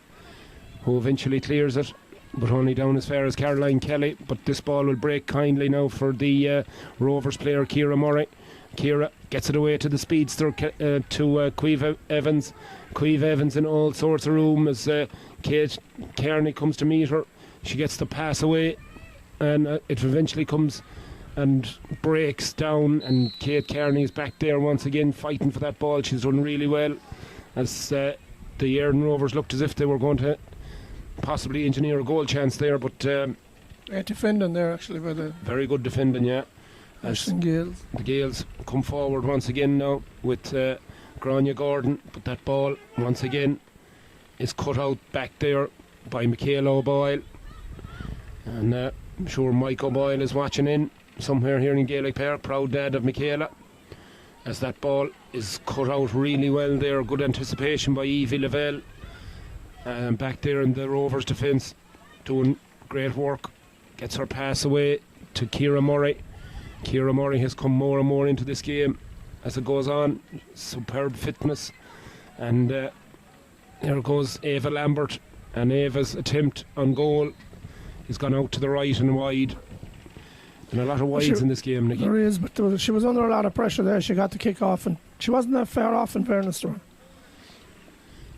who eventually clears it, but only down as far as Caroline Kelly. But this ball will break kindly now for the Rovers player Ciara Murray. Ciara gets it away to the speedster, to Queeve Evans. Queeve Evans in all sorts of room as Kate Kearney comes to meet her. She gets the pass away, and it eventually comes and breaks down, and Kate Kearney is back there once again fighting for that ball. She's done really well, as the Erdon Rovers looked as if they were going to possibly engineer a goal chance there, but defending there actually by the very good defending, yeah. As Gales. the Gales come forward once again now with Grania Gordon, but that ball once again is cut out back there by Michaela O'Boyle, and I'm sure Mike O'Boyle is watching in somewhere here in Gaelic Park, proud dad of Michaela, as that ball is cut out really well there. Good anticipation by Evie Lavelle, back there in the Rovers defence, doing great work. Gets her pass away to Ciara Murray. Ciara Murray has come more and more into this game as it goes on. Superb fitness, and there goes Ava Lambert, and Ava's attempt on goal has gone out to the right and wide. And a lot of wides in this game, Nicky. There is, but she was under a lot of pressure there. She got the kick off, and she wasn't that far off in fairness to her.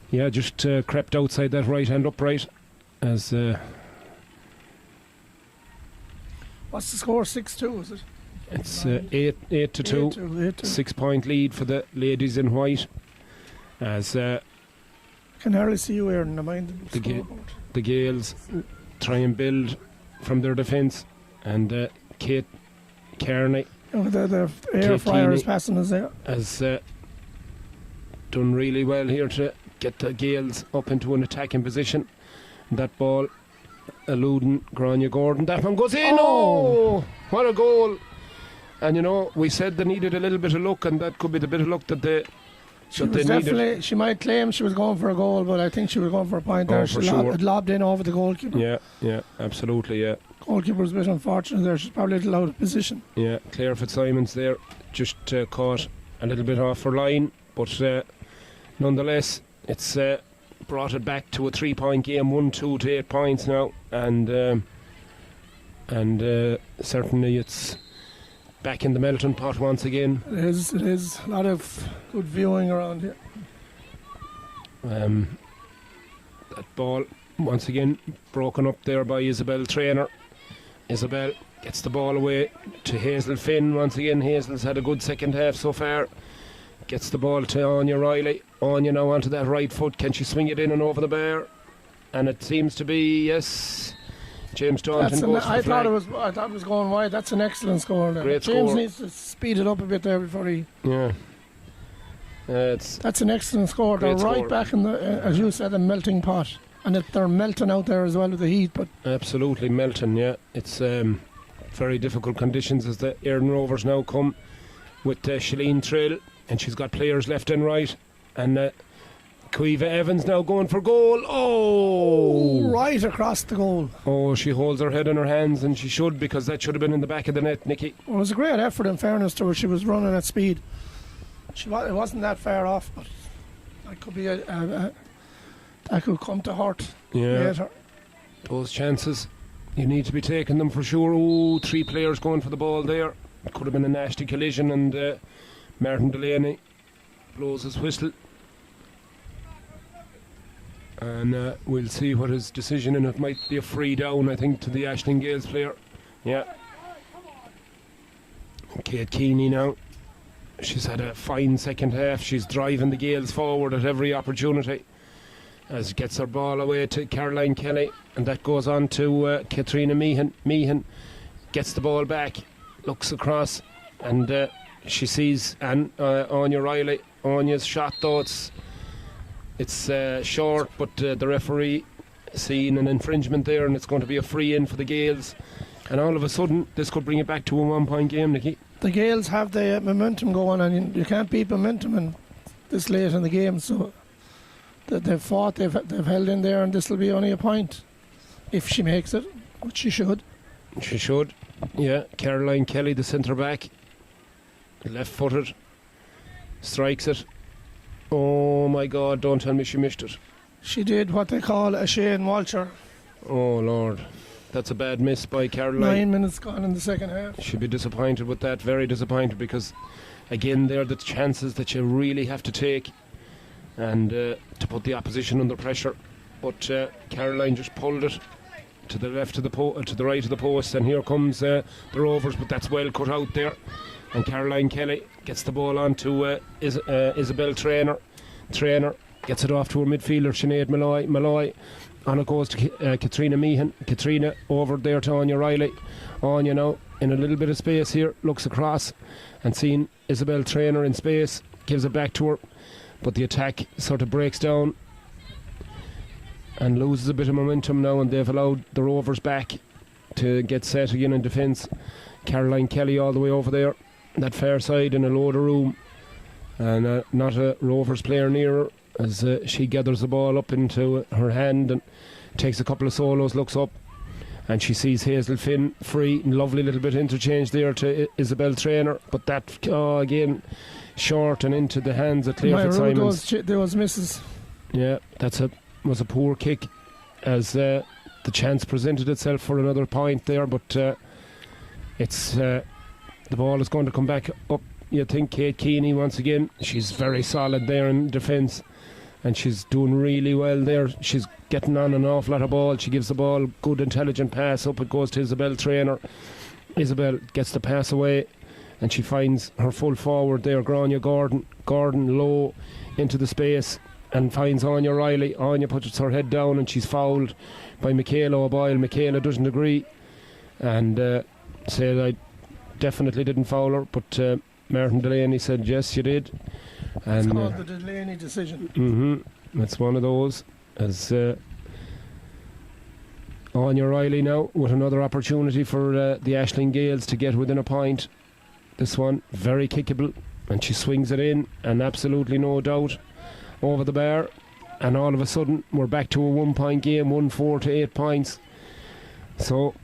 Yeah, just crept outside that right hand upright as... What's the score? 6-2, is it? It's 8 to 2. 6-point lead for the ladies in white. As I can hardly see you here in the mind. The Gales try and build from their defence, and Kate Kearney, the air fryer is passing us there, has done really well here to get the Gales up into an attacking position. That ball eluding Grania Gordon. That one goes in. Oh, what a goal! And you know, we said they needed a little bit of luck, and that could be the bit of luck that they needed. She might claim she was going for a goal, but I think she was going for a point there. She lobbed in over the goalkeeper. Yeah, absolutely, yeah. Goalkeeper's a bit unfortunate there. She's probably a little out of position. Yeah, Claire Fitzsimons there just caught a little bit off her line, but nonetheless, it's brought it back to a 3-point game, 1-2 to 8 points now, and certainly it's back in the melting pot once again. It is a lot of good viewing around here. That ball once again broken up there by Isabel Traynor. Isabel gets the ball away to Hazel Finn once again. Hazel's had a good second half so far. Gets the ball to Anya Riley. Anya now onto that right foot. Can she swing it in and over the bar? And it seems to be, yes, James Staunton goes for the flag. I thought it was going wide. That's an excellent score there. Great James score. needs to speed it up a bit there before he... Yeah. That's an excellent score. They're right back in the, as you said, a melting pot. And they're melting out there as well with the heat. But absolutely melting, yeah. It's very difficult conditions as the Erdon Rovers now come with Shalene Trill, and she's got players left and right. And Queeve Evans now going for goal. Oh! Right across the goal. Oh, she holds her head in her hands, and she should, because that should have been in the back of the net, Nicky. Well, it was a great effort in fairness to her. She was running at speed. It wasn't that far off, but that could be that could come to hurt later. Those chances, you need to be taking them for sure. Oh, 3 players going for the ball there. It could have been a nasty collision, and Martin Delaney blows his whistle. And we'll see what his decision, and it might be a free down, I think, to the Aisling Gales player. Yeah. Kate Keeney now. She's had a fine second half. She's driving the Gales forward at every opportunity, as she gets her ball away to Caroline Kelly, and that goes on to Katrina Meehan. Meehan gets the ball back, looks across, and she sees Anya Riley. Anya's shot, though, it's short, but the referee seen an infringement there, and it's going to be a free in for the Gales. And all of a sudden, this could bring it back to a 1-point game, Nicky. The Gales have the momentum going, and you can't beat momentum this late in the game. So they've fought, they've held in there, and this will be only a point if she makes it, which she should. She should, yeah. Caroline Kelly, the centre back, left-footed, strikes it. Oh my God! Don't tell me she missed it. She did what they call a Shane Walcher. Oh Lord. That's a bad miss by Caroline. 9 minutes gone in the second half. She'd be disappointed with that, very disappointed, because again, they're the chances that you really have to take, and to put the opposition under pressure. But Caroline just pulled it to the left of the to the right of the post, and here comes the Rovers, but that's well cut out there. And Caroline Kelly gets the ball on to Isabel Traynor. Traynor gets it off to her midfielder, Sinead Malloy. On it goes to Katrina Meehan. Katrina over there to Anya Riley. Anya now in a little bit of space here, looks across and seeing Isabel Traynor in space, gives it back to her. But the attack sort of breaks down and loses a bit of momentum now, and they've allowed the Rovers back to get set again in defence. Caroline Kelly all the way over there, that far side in a load of room, and not a Rovers player near her as she gathers the ball up into her hand and takes a couple of solos, looks up, and she sees Hazel Finn free. Lovely little bit of interchange there to Isabel Traynor, but that again short and into the hands of Claire Fitzsimons. Those misses. Yeah, was a poor kick as the chance presented itself for another point there, but it's the ball is going to come back up. You think Kate Keeney once again, she's very solid there in defence, and she's doing really well there. She's getting on an awful lot of ball. She gives the ball good intelligent pass up, it goes to Isabel Traynor. Isabel gets the pass away, and she finds her full forward there, Grania Gordon low into the space, and finds Anya Riley. Anya puts her head down and she's fouled by Michaela O'Boyle. Michaela doesn't agree and said I definitely didn't foul her, but Martin Delaney said yes you did, and it's called the Delaney decision. That's one of those, as Anya Riley now with another opportunity for the Aisling Gales to get within a point. This one very kickable, and she swings it in, and absolutely no doubt over the bar, and all of a sudden we're back to a 1 point game, 1-4 to 8 points. So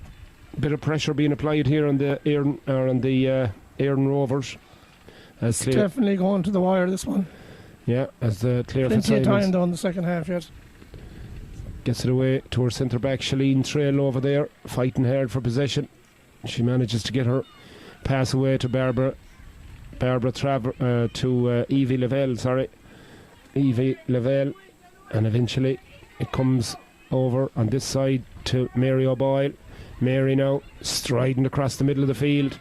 a bit of pressure being applied here on the Éireann Rovers. It's definitely going to the wire, this one. Yeah, as Claire Fitzsimons. Plenty of time though in the second half yet. Gets it away to her centre back Shalene Trail over there, fighting hard for possession. She manages to get her pass away to Evie Lavelle, and eventually it comes over on this side to Mary O'Boyle. Mary now striding across the middle of the field,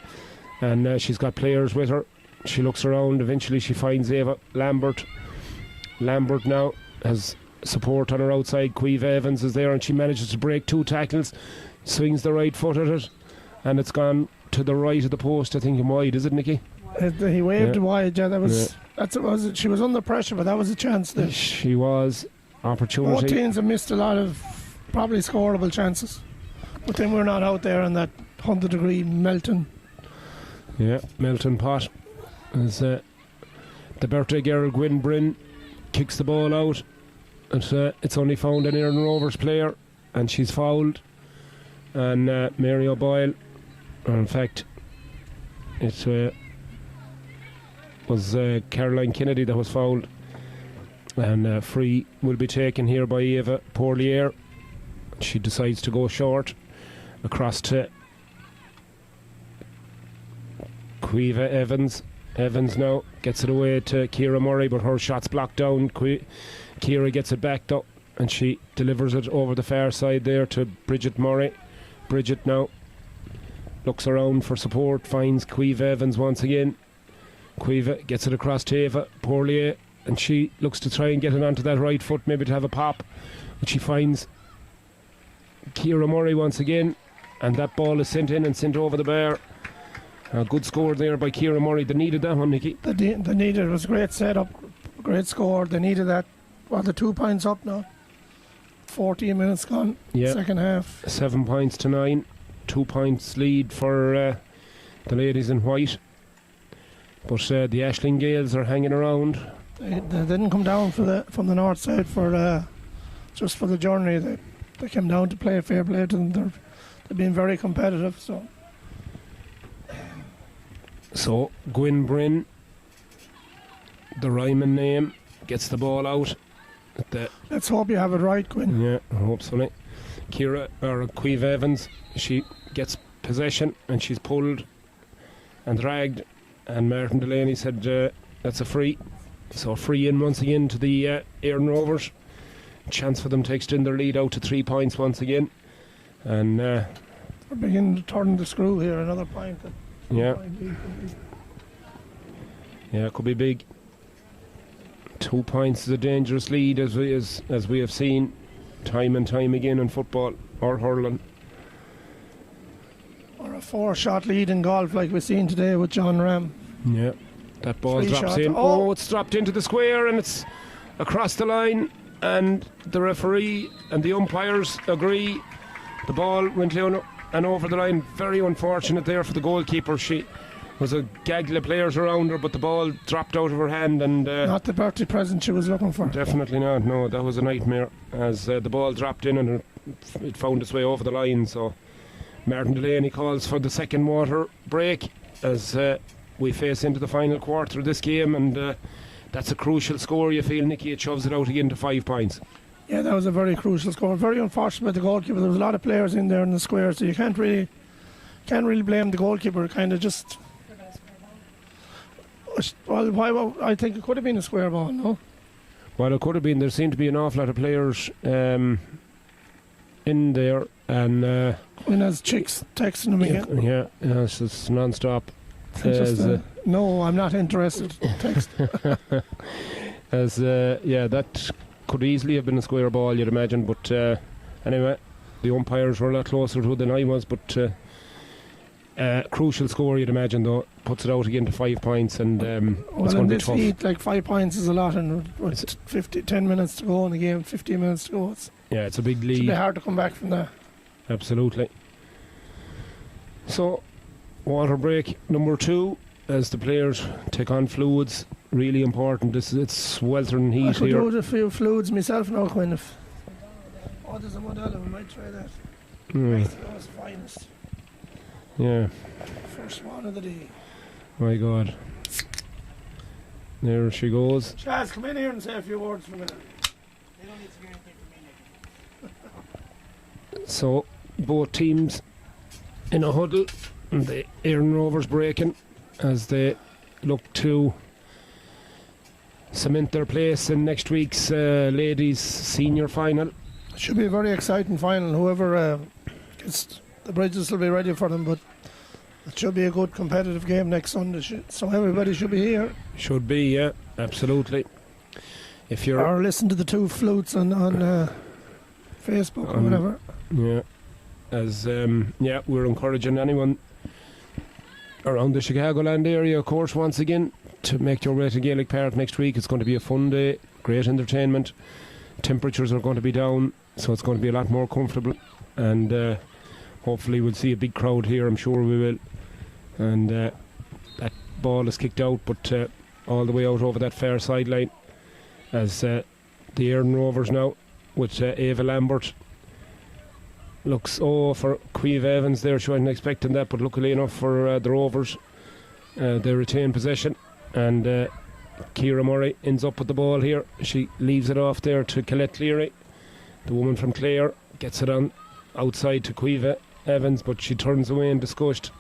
and she's got players with her. She looks around, eventually she finds Eva Lambert. Lambert now has support on her outside. Queeve Evans is there, and she manages to break 2 tackles, swings the right foot at it, and it's gone to the right of the post, I think, and wide, is it, Nicky? He waved wide, yeah. She was under pressure, but that was a chance there. She was. Opportunity. Both teams have missed a lot of probably scoreable chances, but then we're not out there in that 100-degree melting. Yeah, melting pot. As the birthday girl Gwyn Bryn kicks the ball out, and it's only found an Éireann Rovers player, and she's fouled. And Mary O'Boyle, or in fact, it was Caroline Kennedy that was fouled, and free will be taken here by Eva Pourlier. She decides to go short across to Quiva Evans. Evans now gets it away to Ciara Murray, but her shot's blocked down. Ciara gets it back up, and she delivers it over the far side there to Bridget Murray. Bridget now looks around for support, finds Quiva Evans once again. Quiva gets it across to Eva Pourlier, and she looks to try and get it onto that right foot, maybe to have a pop, but she finds Ciara Murray once again, and that ball is sent in and sent over the bar. A good score there by Ciara Murray. They needed that one, Nicky. They needed it. It was a great setup, great score. They needed that. Well, the 2 points up now. 14 minutes gone, second half. 7 points to 9. 2 points lead for the ladies in white. But the Aisling Gales are hanging around. They didn't come down from the north side for just for the journey. They came down to play fair play to them. They've been very competitive. So Gwyn Bryn, the Ryman name, gets the ball out. Let's hope you have it right, Gwyn. Yeah, I hope so. Quive Evans, she gets possession and she's pulled and dragged And Martin Delaney said that's a free. So free in once again to the Éireann Rovers. Chance for them to extend their lead out to 3 points once again. And we're beginning to turn the screw here, another point. Yeah, it could be big. 2 points is a dangerous lead, as we have seen time and time again in football or hurling. Or a 4-shot lead in golf like we've seen today with John Ram. Yeah, that ball 3 drops shots. in. Oh. It's dropped into the square and it's across the line. And the referee and the umpires agree. The ball went down and over the line. Very unfortunate there for the goalkeeper. She was a gaggle of players around her, but the ball dropped out of her hand. And not the birthday present she was looking for. Definitely not. No, that was a nightmare as the ball dropped in and it found its way over the line. So Martin Delaney calls for the second water break as we face into the final quarter of this game, and that's a crucial score. You feel, Nicky, it shoves it out again to 5 points. Yeah, that was a very crucial score. Very unfortunate by the goalkeeper. There was a lot of players in there in the square, so you can't really blame the goalkeeper. Kind of just. Well, I think it could have been a square ball, no? Well, it could have been. There seemed to be an awful lot of players in there, and when has chicks texting him again? Yeah, it's just non-stop. No, I'm not interested. Text. That could easily have been a square ball, you'd imagine. But anyway, the umpires were a lot closer to it than I was. But crucial score, you'd imagine, though. Puts it out again to 5 points, and it's going to be tough. Heat, like 5 points is a lot, and 10 minutes to go in the game, 15 minutes to go. It's a big lead. It'll be hard to come back from that. Absolutely. So, water break number 2 as the players take on fluids. Really important. It's sweltering heat here. I could do with a few fluids myself now, Quinn. There's a Modelo, we might try that. It's finest. Yeah. First one of the day. My God. There she goes. Chaz, come in here and say a few words for a minute. You don't need to do anything for me. So, both teams in a huddle. And the Éireann Rovers breaking as they look to cement their place in next week's ladies' senior final. It should be a very exciting final. Whoever gets the bridges will be ready for them, but it should be a good competitive game next Sunday. So everybody should be here. Should be, yeah, absolutely. If you're or listen to the two flutes on Facebook or whatever. Yeah, as we're encouraging anyone around the Chicagoland area, of course, once again, to make your way to Gaelic Park next week. It's going to be a fun day, great entertainment. Temperatures are going to be down, so it's going to be a lot more comfortable, and hopefully we'll see a big crowd here. I'm sure we will. And that ball is kicked out, but all the way out over that far sideline, as the Éireann Rovers now with Ava Lambert. Looks for Queeve Evans there. She wasn't expecting that, but luckily enough for the Rovers, they retain possession, and Ciara Murray ends up with the ball here. She leaves it off there to Colette Cleary, the woman from Clare, gets it on outside to Queeve Evans, but she turns away in disgust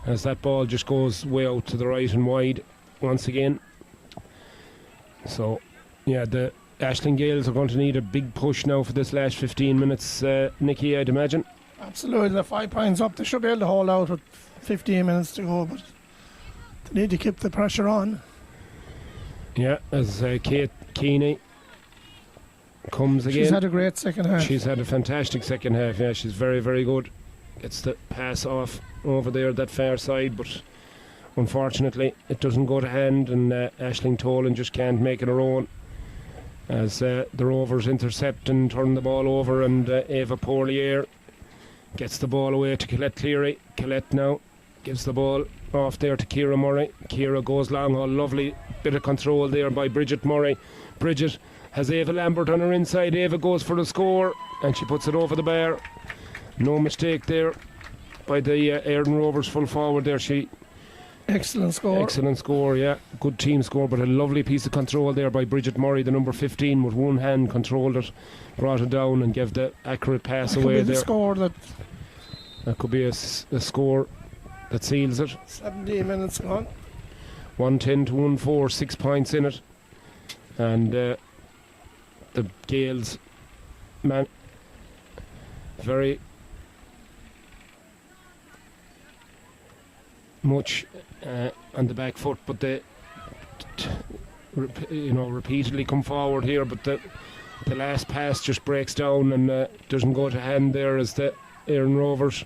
as that ball just goes way out to the right and wide once again. So, yeah, the Ashling Gales are going to need a big push now for this last 15 minutes, Nicky, I'd imagine. Absolutely, they're 5 points up. They should be able to hold out with 15 minutes to go, but they need to keep the pressure on. Yeah, as Kate Keeney comes again. She's had a great second half. She's had a fantastic second half, yeah, she's very, very good. Gets the pass off over there, that far side, but unfortunately it doesn't go to hand, and Aisling Tolan just can't make it her own. As the Rovers intercept and turn the ball over, and Ava Pourlier gets the ball away to Colette Cleary. Colette now gives the ball off there to Ciara Murray. Ciara goes long, a lovely bit of control there by Bridget Murray. Bridget has Ava Lambert on her inside. Ava goes for the score, and she puts it over the bar. No mistake there by the Éireann Rovers full forward there. Excellent score, yeah. Good team score, but a lovely piece of control there by Bridget Murray, the number 15, with one hand controlled it, brought it down and gave the accurate pass that away could be there. The score that could be a score that seals it. 17 minutes gone. 110 to 1-4, 6 points in it. And the Gaels very much on the back foot, but they repeatedly come forward here, but the last pass just breaks down and doesn't go to hand there as the Éireann Rovers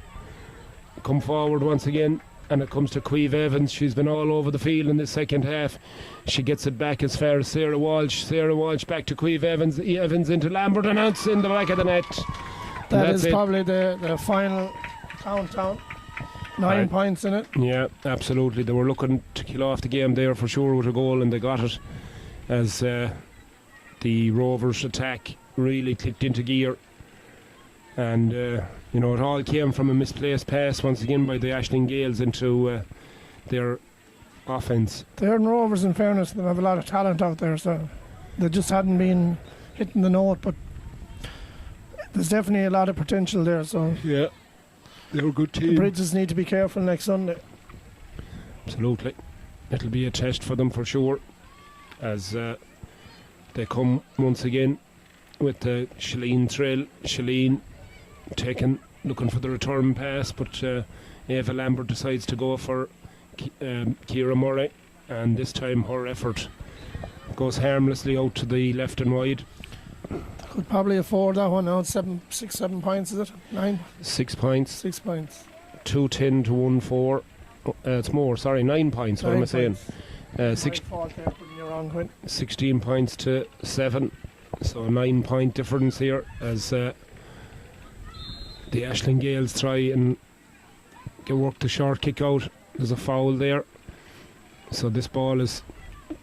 come forward once again. And it comes to Caoimhe Evans. She's been all over the field in the second half. She gets it back as far as Sarah Walsh. Sarah Walsh back to Caoimhe Evans. Evans into Lambert, and it's in the back of the net. That is probably the final countdown. 9 points in it. Yeah, absolutely. They were looking to kill off the game there for sure with a goal, and they got it as the Rovers' attack really clicked into gear. And it all came from a misplaced pass once again by the Aisling Gaels into their offence. The Éireann Rovers, in fairness, they have a lot of talent out there, so they just hadn't been hitting the note, but there's definitely a lot of potential there. So yeah, they're a good team. The Bridges need to be careful next Sunday. Absolutely. It'll be a test for them for sure, as they come once again with Shalene Trill. Shalene looking for the return pass, but Eva Lambert decides to go for Ciara Murray, and this time her effort goes harmlessly out to the left and wide. Could probably afford that one now. 7 points, is it? 9? 6 points. 6 points. 210 to 1-4. It's more, sorry, 9 points. What am I saying? 16 points to 7. So a 9 point difference here as the Aisling Gaels try and work the short kick out. There's a foul there. So this ball has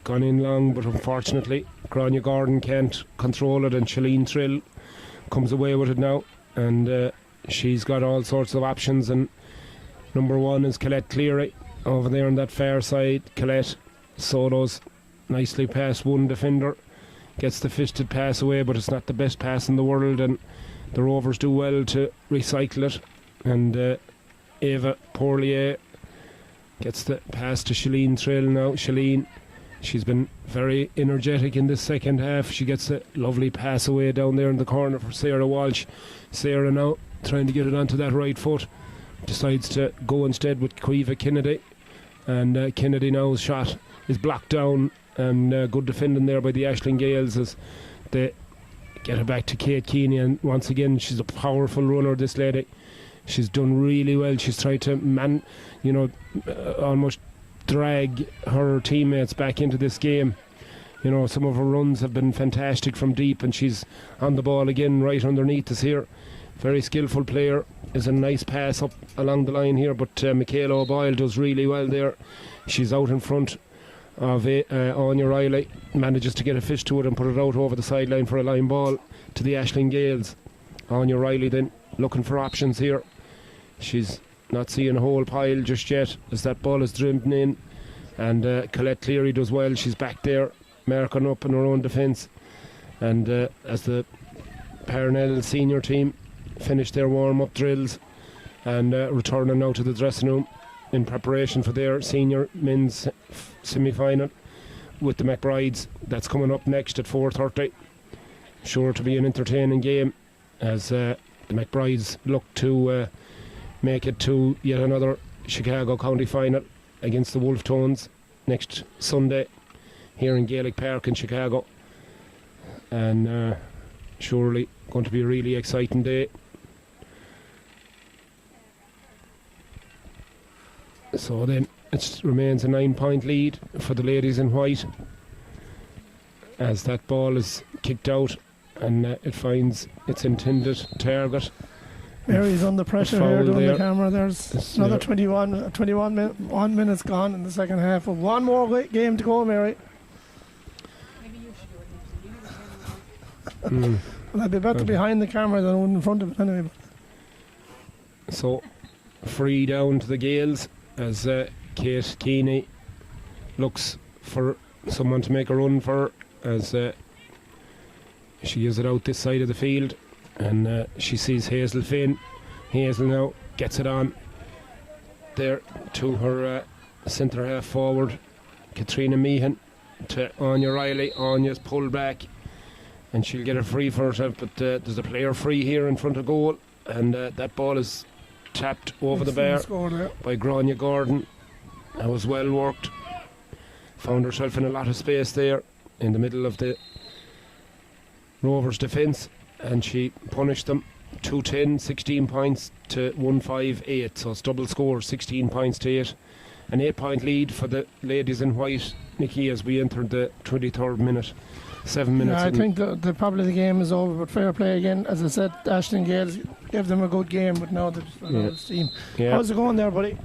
gone in long, but unfortunately Grania Gordon can't control it, and Shalene Trill comes away with it now. And she's got all sorts of options, and number one is Colette Cleary over there on that far side. Colette solos nicely past one defender, gets the fisted pass away, but it's not the best pass in the world, and the Rovers do well to recycle it. And Eva Pourlier gets the pass to Shalene Trill now. Shalene, she's been very energetic in this second half. She gets a lovely pass away down there in the corner for Sarah Walsh. Sarah now trying to get it onto that right foot, decides to go instead with Caoimhe Kennedy, and Kennedy now's shot is blocked down, and good defending there by the Aisling Gaels as they get it back to Kate Keeney. And once again, she's a powerful runner, this lady. She's done really well. She's tried to almost drag her teammates back into this game. Some of her runs have been fantastic from deep, and she's on the ball again right underneath us here. Very skillful player. Is a nice pass up along the line here, but Michaela O'Boyle does really well there. She's out in front of Anya Riley, manages to get a fish to it and put it out over the sideline for a line ball to the Aisling Gaels. Anya Riley then looking for options here. She's not seeing a whole pile just yet as that ball is driven in, and Colette Cleary does well. She's back there marking up in her own defence, and as the Parnell senior team finish their warm-up drills and returning now to the dressing room in preparation for their senior men's semi-final with the McBrides. That's coming up next at 4:30. Sure to be an entertaining game as the McBrides look to make it to yet another Chicago County final against the Wolf Tones next Sunday here in Gaelic Park in Chicago, and surely going to be a really exciting day. So then it remains a 9 point lead for the ladies in white as that ball is kicked out, and it finds its intended target. Mary's under pressure here doing the camera. There's another 1 minutes gone in the second half. One more game to go, Mary. Maybe you should do it. Well, I'd be better behind the camera than in front of it anyway. So free down to the Gaels as Kate Keeney looks for someone to make a run for her as she gives it out this side of the field, and she sees Hazel Finn. Hazel now gets it on there to her centre half forward Katrina Meehan to Anya Riley. Anya's pulled back and she'll get a free for herself, but there's a player free here in front of goal, and that ball is tapped over the bar by Grania Gordon. That was well worked. Found herself in a lot of space there in the middle of the Rovers defence, and she punished them. 2-10, 16 points to 1-5-8, so it's double score, 16 points to 8. An 8-point lead for the ladies in white, Nicky, as we entered the 23rd minute. 7 minutes. Yeah, I think probably the game is over, but fair play again. As I said, Ashton Gales gave them a good game, but now they're just another team. Yeah. How's it going there, buddy?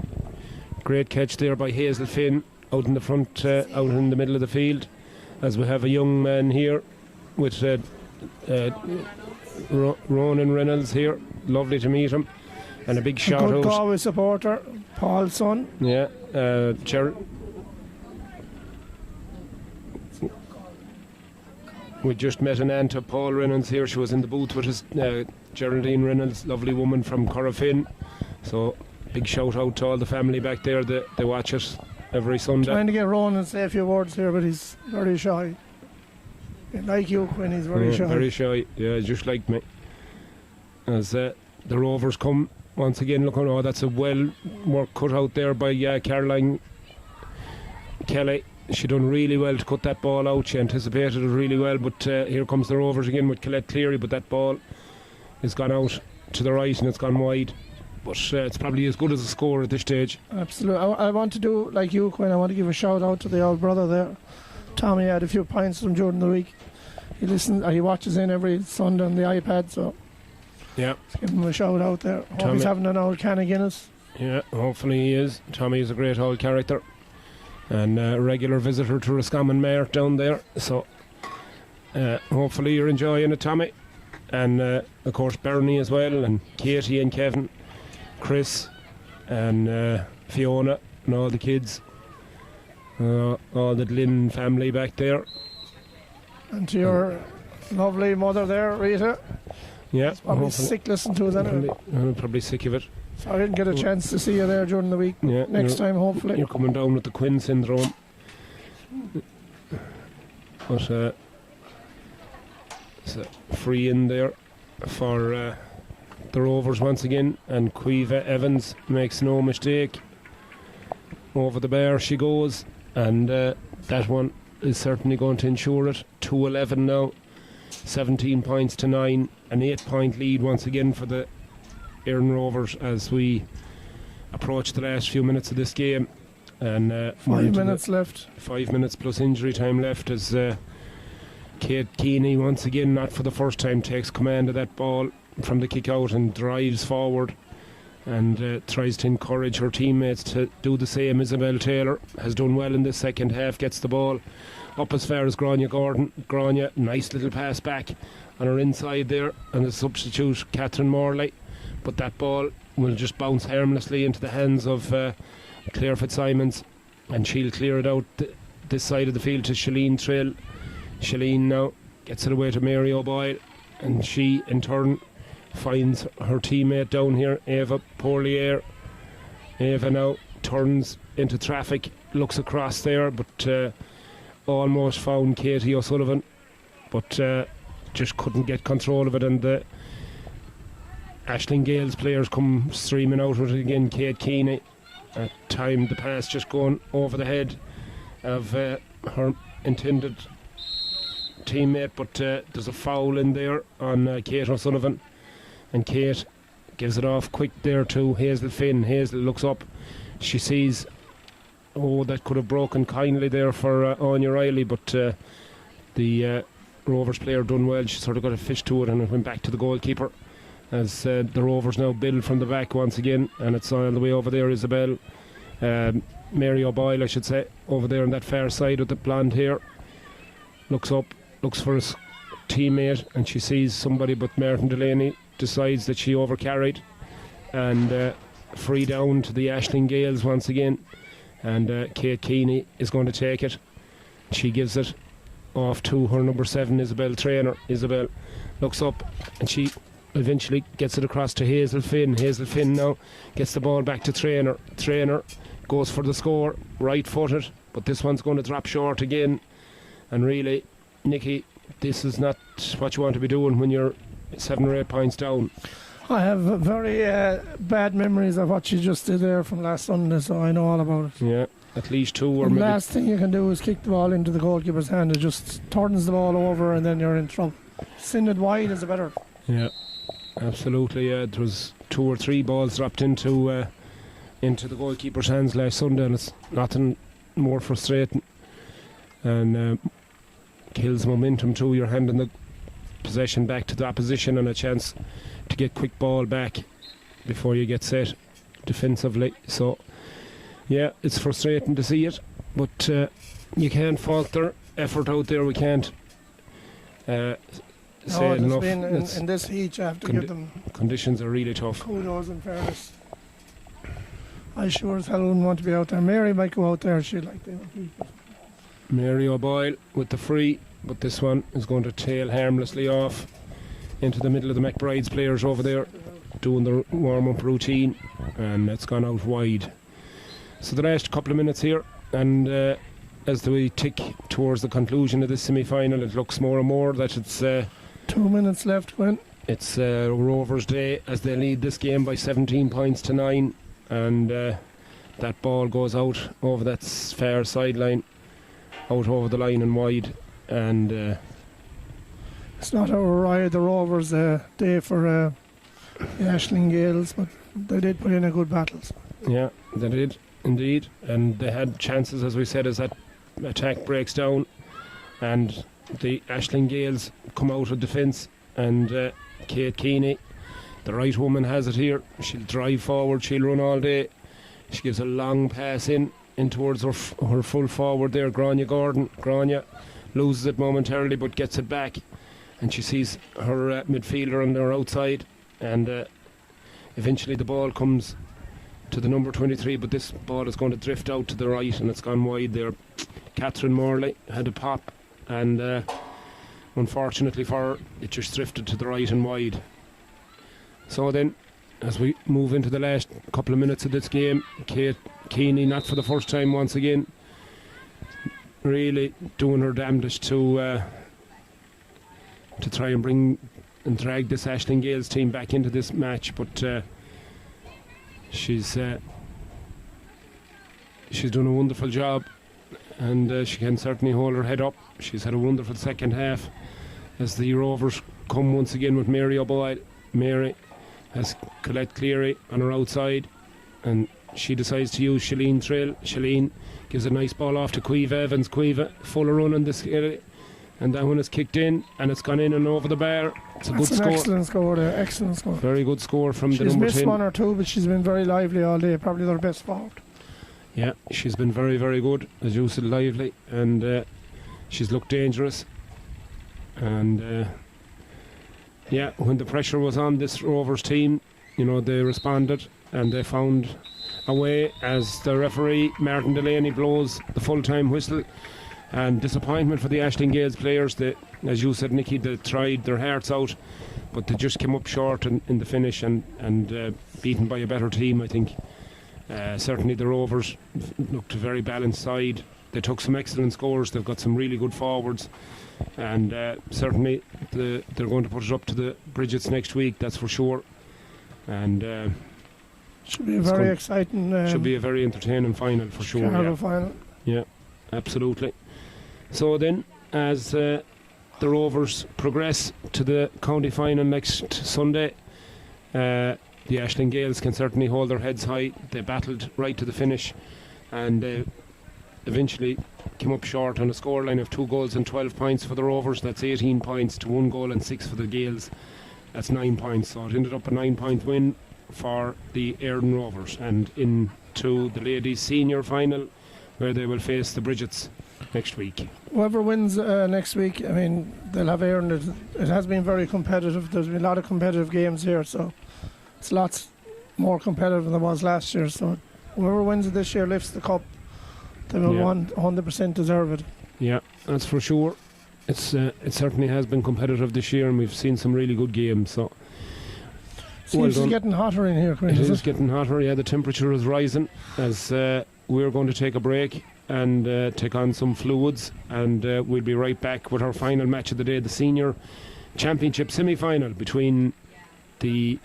Great catch there by Hazel Finn out in the front, out in the middle of the field, as we have a young man here with Ronan Reynolds here. Lovely to meet him, and a big shout out. Good Galway supporter, Paul's son. Yeah, we just met an aunt of Paul Reynolds here. She was in the booth with us, Geraldine Reynolds, lovely woman from Corofin. So big shout out to all the family back there. They watch us every Sunday. Trying to get Ronan to say a few words here, but he's very shy. Like you, Quinn, he's very shy. Very shy, yeah, just like me. As the Rovers come once again, look, oh, that's a well work cut out there by Caroline Kelly. She done really well to cut that ball out. She anticipated it really well, but here comes the Rovers again with Colette Cleary, but that ball has gone out to the right and it's gone wide. But it's probably as good as a score at this stage. Absolutely. I want to do like you, Quinn. I want to give a shout out to the old brother there. Tommy had a few pints from during the week. He listens, he watches in every Sunday on the iPad, so yeah, let's give him a shout out there. Hope he's having an old can of Guinness. Yeah, hopefully he is. Tommy is a great old character and a regular visitor to Roscommon Mare down there, so hopefully you're enjoying it, Tommy. And of course Bernie as well, and Katie and Kevin, Chris and Fiona and all the kids, all the Lynn family back there. And to your lovely mother there, Rita. Yeah, she's probably sick listening to us anyway. I'm probably sick of it. So I didn't get a chance to see you there during the week. Yeah, next time, hopefully. You're coming down with the Quinn syndrome. But it's a free in there for the Rovers once again, and Quiva Evans makes no mistake. Over the bar she goes, and that one is certainly going to ensure it. 2-11 now, 17 points to 9, an 8-point lead once again for the Erin Rovers as we approach the last few minutes of this game. And 5 minutes left. 5 minutes plus injury time left as Kate Keeney once again, not for the first time, takes command of that ball from the kick out and drives forward and tries to encourage her teammates to do the same. Isabel Taylor has done well in the second half, gets the ball up as far as Grania Gordon. Grania, nice little pass back on her inside there, and the substitute Catherine Morley, but that ball will just bounce harmlessly into the hands of Claire Fitzsimons, and she'll clear it out this side of the field to Shalene Trill. Shalene now gets it away to Mary O'Boyle, and she in turn finds her teammate down here, Eva Pourlier. Eva now turns into traffic, looks across there, but almost found Katie O'Sullivan, but just couldn't get control of it, and the Aisling Gales players come streaming out with it again. Kate Keeney at time the pass just going over the head of her intended teammate, but there's a foul in there on Kate O'Sullivan, and Kate gives it off quick there to Hazel Finn. Hazel looks up, she sees, oh, that could have broken kindly there for Anya Riley, but the Rovers player done well. She sort of got a fish to it and it went back to the goalkeeper as the Rovers now build from the back once again, and it's all the way over there. Isabel Mary O'Boyle, I should say, over there on that far side with the blonde hair, looks up, looks for his teammate, and she sees somebody, but Martin Delaney decides that she overcarried, and free down to the Aisling Gales once again, and Kate Keeney is going to take it. She gives it off to her number 7, Isabel Traynor. Isabel looks up and she eventually gets it across to Hazel Finn. Hazel Finn now gets the ball back to Traynor. Traynor goes for the score, right footed, but this one's going to drop short again. And really, Nicky, this is not what you want to be doing when you're 7 or 8 points down. I have very bad memories of what she just did there from last Sunday, so I know all about it. Yeah, at least 2 or The maybe... last thing you can do is kick the ball into the goalkeeper's hand. It just turns the ball over and then you're in trouble. Send it wide is a better. Yeah, absolutely. There was 2 or 3 balls dropped into the goalkeeper's hands last Sunday, and it's nothing more frustrating and kills momentum too. You're handing the possession back to the opposition and a chance to get quick ball back before you get set defensively. So yeah, it's frustrating to see it, but you can't fault their effort out there. We can't say it enough. In this heat you have to give them conditions are really tough. kudos and fairness. I sure as hell wouldn't want to be out there. Mary might go out there, she'd like to keep it. Mary O'Boyle with the free, but this one is going to tail harmlessly off into the middle of the McBride's players over there doing their warm-up routine, and it's gone out wide. So the last couple of minutes here, and as we tick towards the conclusion of this semi-final, it looks more and more that it's 2 minutes left, Gwen. it's Rovers' day as they lead this game by 17 points to 9, and that ball goes out over that far sideline, out over the line and wide, and It's not the Rovers' day for the Ashling Gales, but they did put in a good battle. yeah, they did indeed, and they had chances, as we said, as that attack breaks down and the Ashling Gales come out of defence, and Kate Keeney, the right woman, has it here. She'll drive forward, she'll run all day. She gives a long pass in towards her full forward there, Grania Gordon. Grania loses it momentarily but gets it back, and she sees her midfielder on their outside, and eventually the ball comes to the number 23, but this ball is going to drift out to the right and it's gone wide there. Catherine Morley had a pop, and unfortunately for her, it just drifted to the right and wide. So then, as we move into the last couple of minutes of this game, Kate Keeney, not for the first time once again, really doing her damnedest to try and bring and drag this Ashling Gales team back into this match, but she's done a wonderful job, and she can certainly hold her head up. She's had a wonderful second half as the Rovers come once again with Mary O'Boyle. Mary has Colette Cleary on her outside, and she decides to use Shalene Trill. Shalene gives a nice ball off to Quiva Evans. Quiva full of run on this area, and that one is kicked in and it's gone in and over the bar. It's a good score. Excellent score there, excellent score. Very good score from the She's number missed 10. one or two, but she's been very lively all day, probably their best forward. Yeah, she's been very, very good, as you said, lively, and she's looked dangerous. And yeah, when the pressure was on this Rovers team, you know, they responded and they found a way as the referee, Martin Delaney, blows the full-time whistle. And disappointment for the Ashling Gales players. They, as you said, Nicky, they tried their hearts out, but they just came up short in the finish, and beaten by a better team, I think. Certainly the Rovers looked a very balanced side. They took some excellent scores. They've got some really good forwards, and certainly they're going to put it up to the Bridgets next week, that's for sure. And should be a very exciting, should be a very entertaining final for sure. Yeah. Final. Yeah, absolutely. So then, as the Rovers progress to the county final next Sunday, the Ashling Gales can certainly hold their heads high. They battled right to the finish, and eventually came up short on a scoreline of 2 goals and 12 points for the Rovers. That's 18 points to 1 goal and 6 for the Gales. That's 9 points. So it ended up a 9-point win for the Éirden Rovers, and into the ladies' senior final, where they will face the Bridgets next week. Whoever wins next week, I mean, they'll have Éirden. It has been very competitive. There's been a lot of competitive games here, so it's lots more competitive than it was last year. So whoever wins it this year lifts the cup. They will 100% deserve it. Yeah, that's for sure. It certainly has been competitive this year, and we've seen some really good games. So seems it's getting hotter in here, Chris. It is getting hotter. Yeah, the temperature is rising as we're going to take a break. and take on some fluids, and we'll be right back with our final match of the day, the senior championship semi-final between the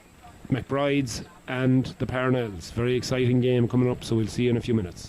McBrides and the Parnells. Very exciting game coming up, so we'll see you in a few minutes.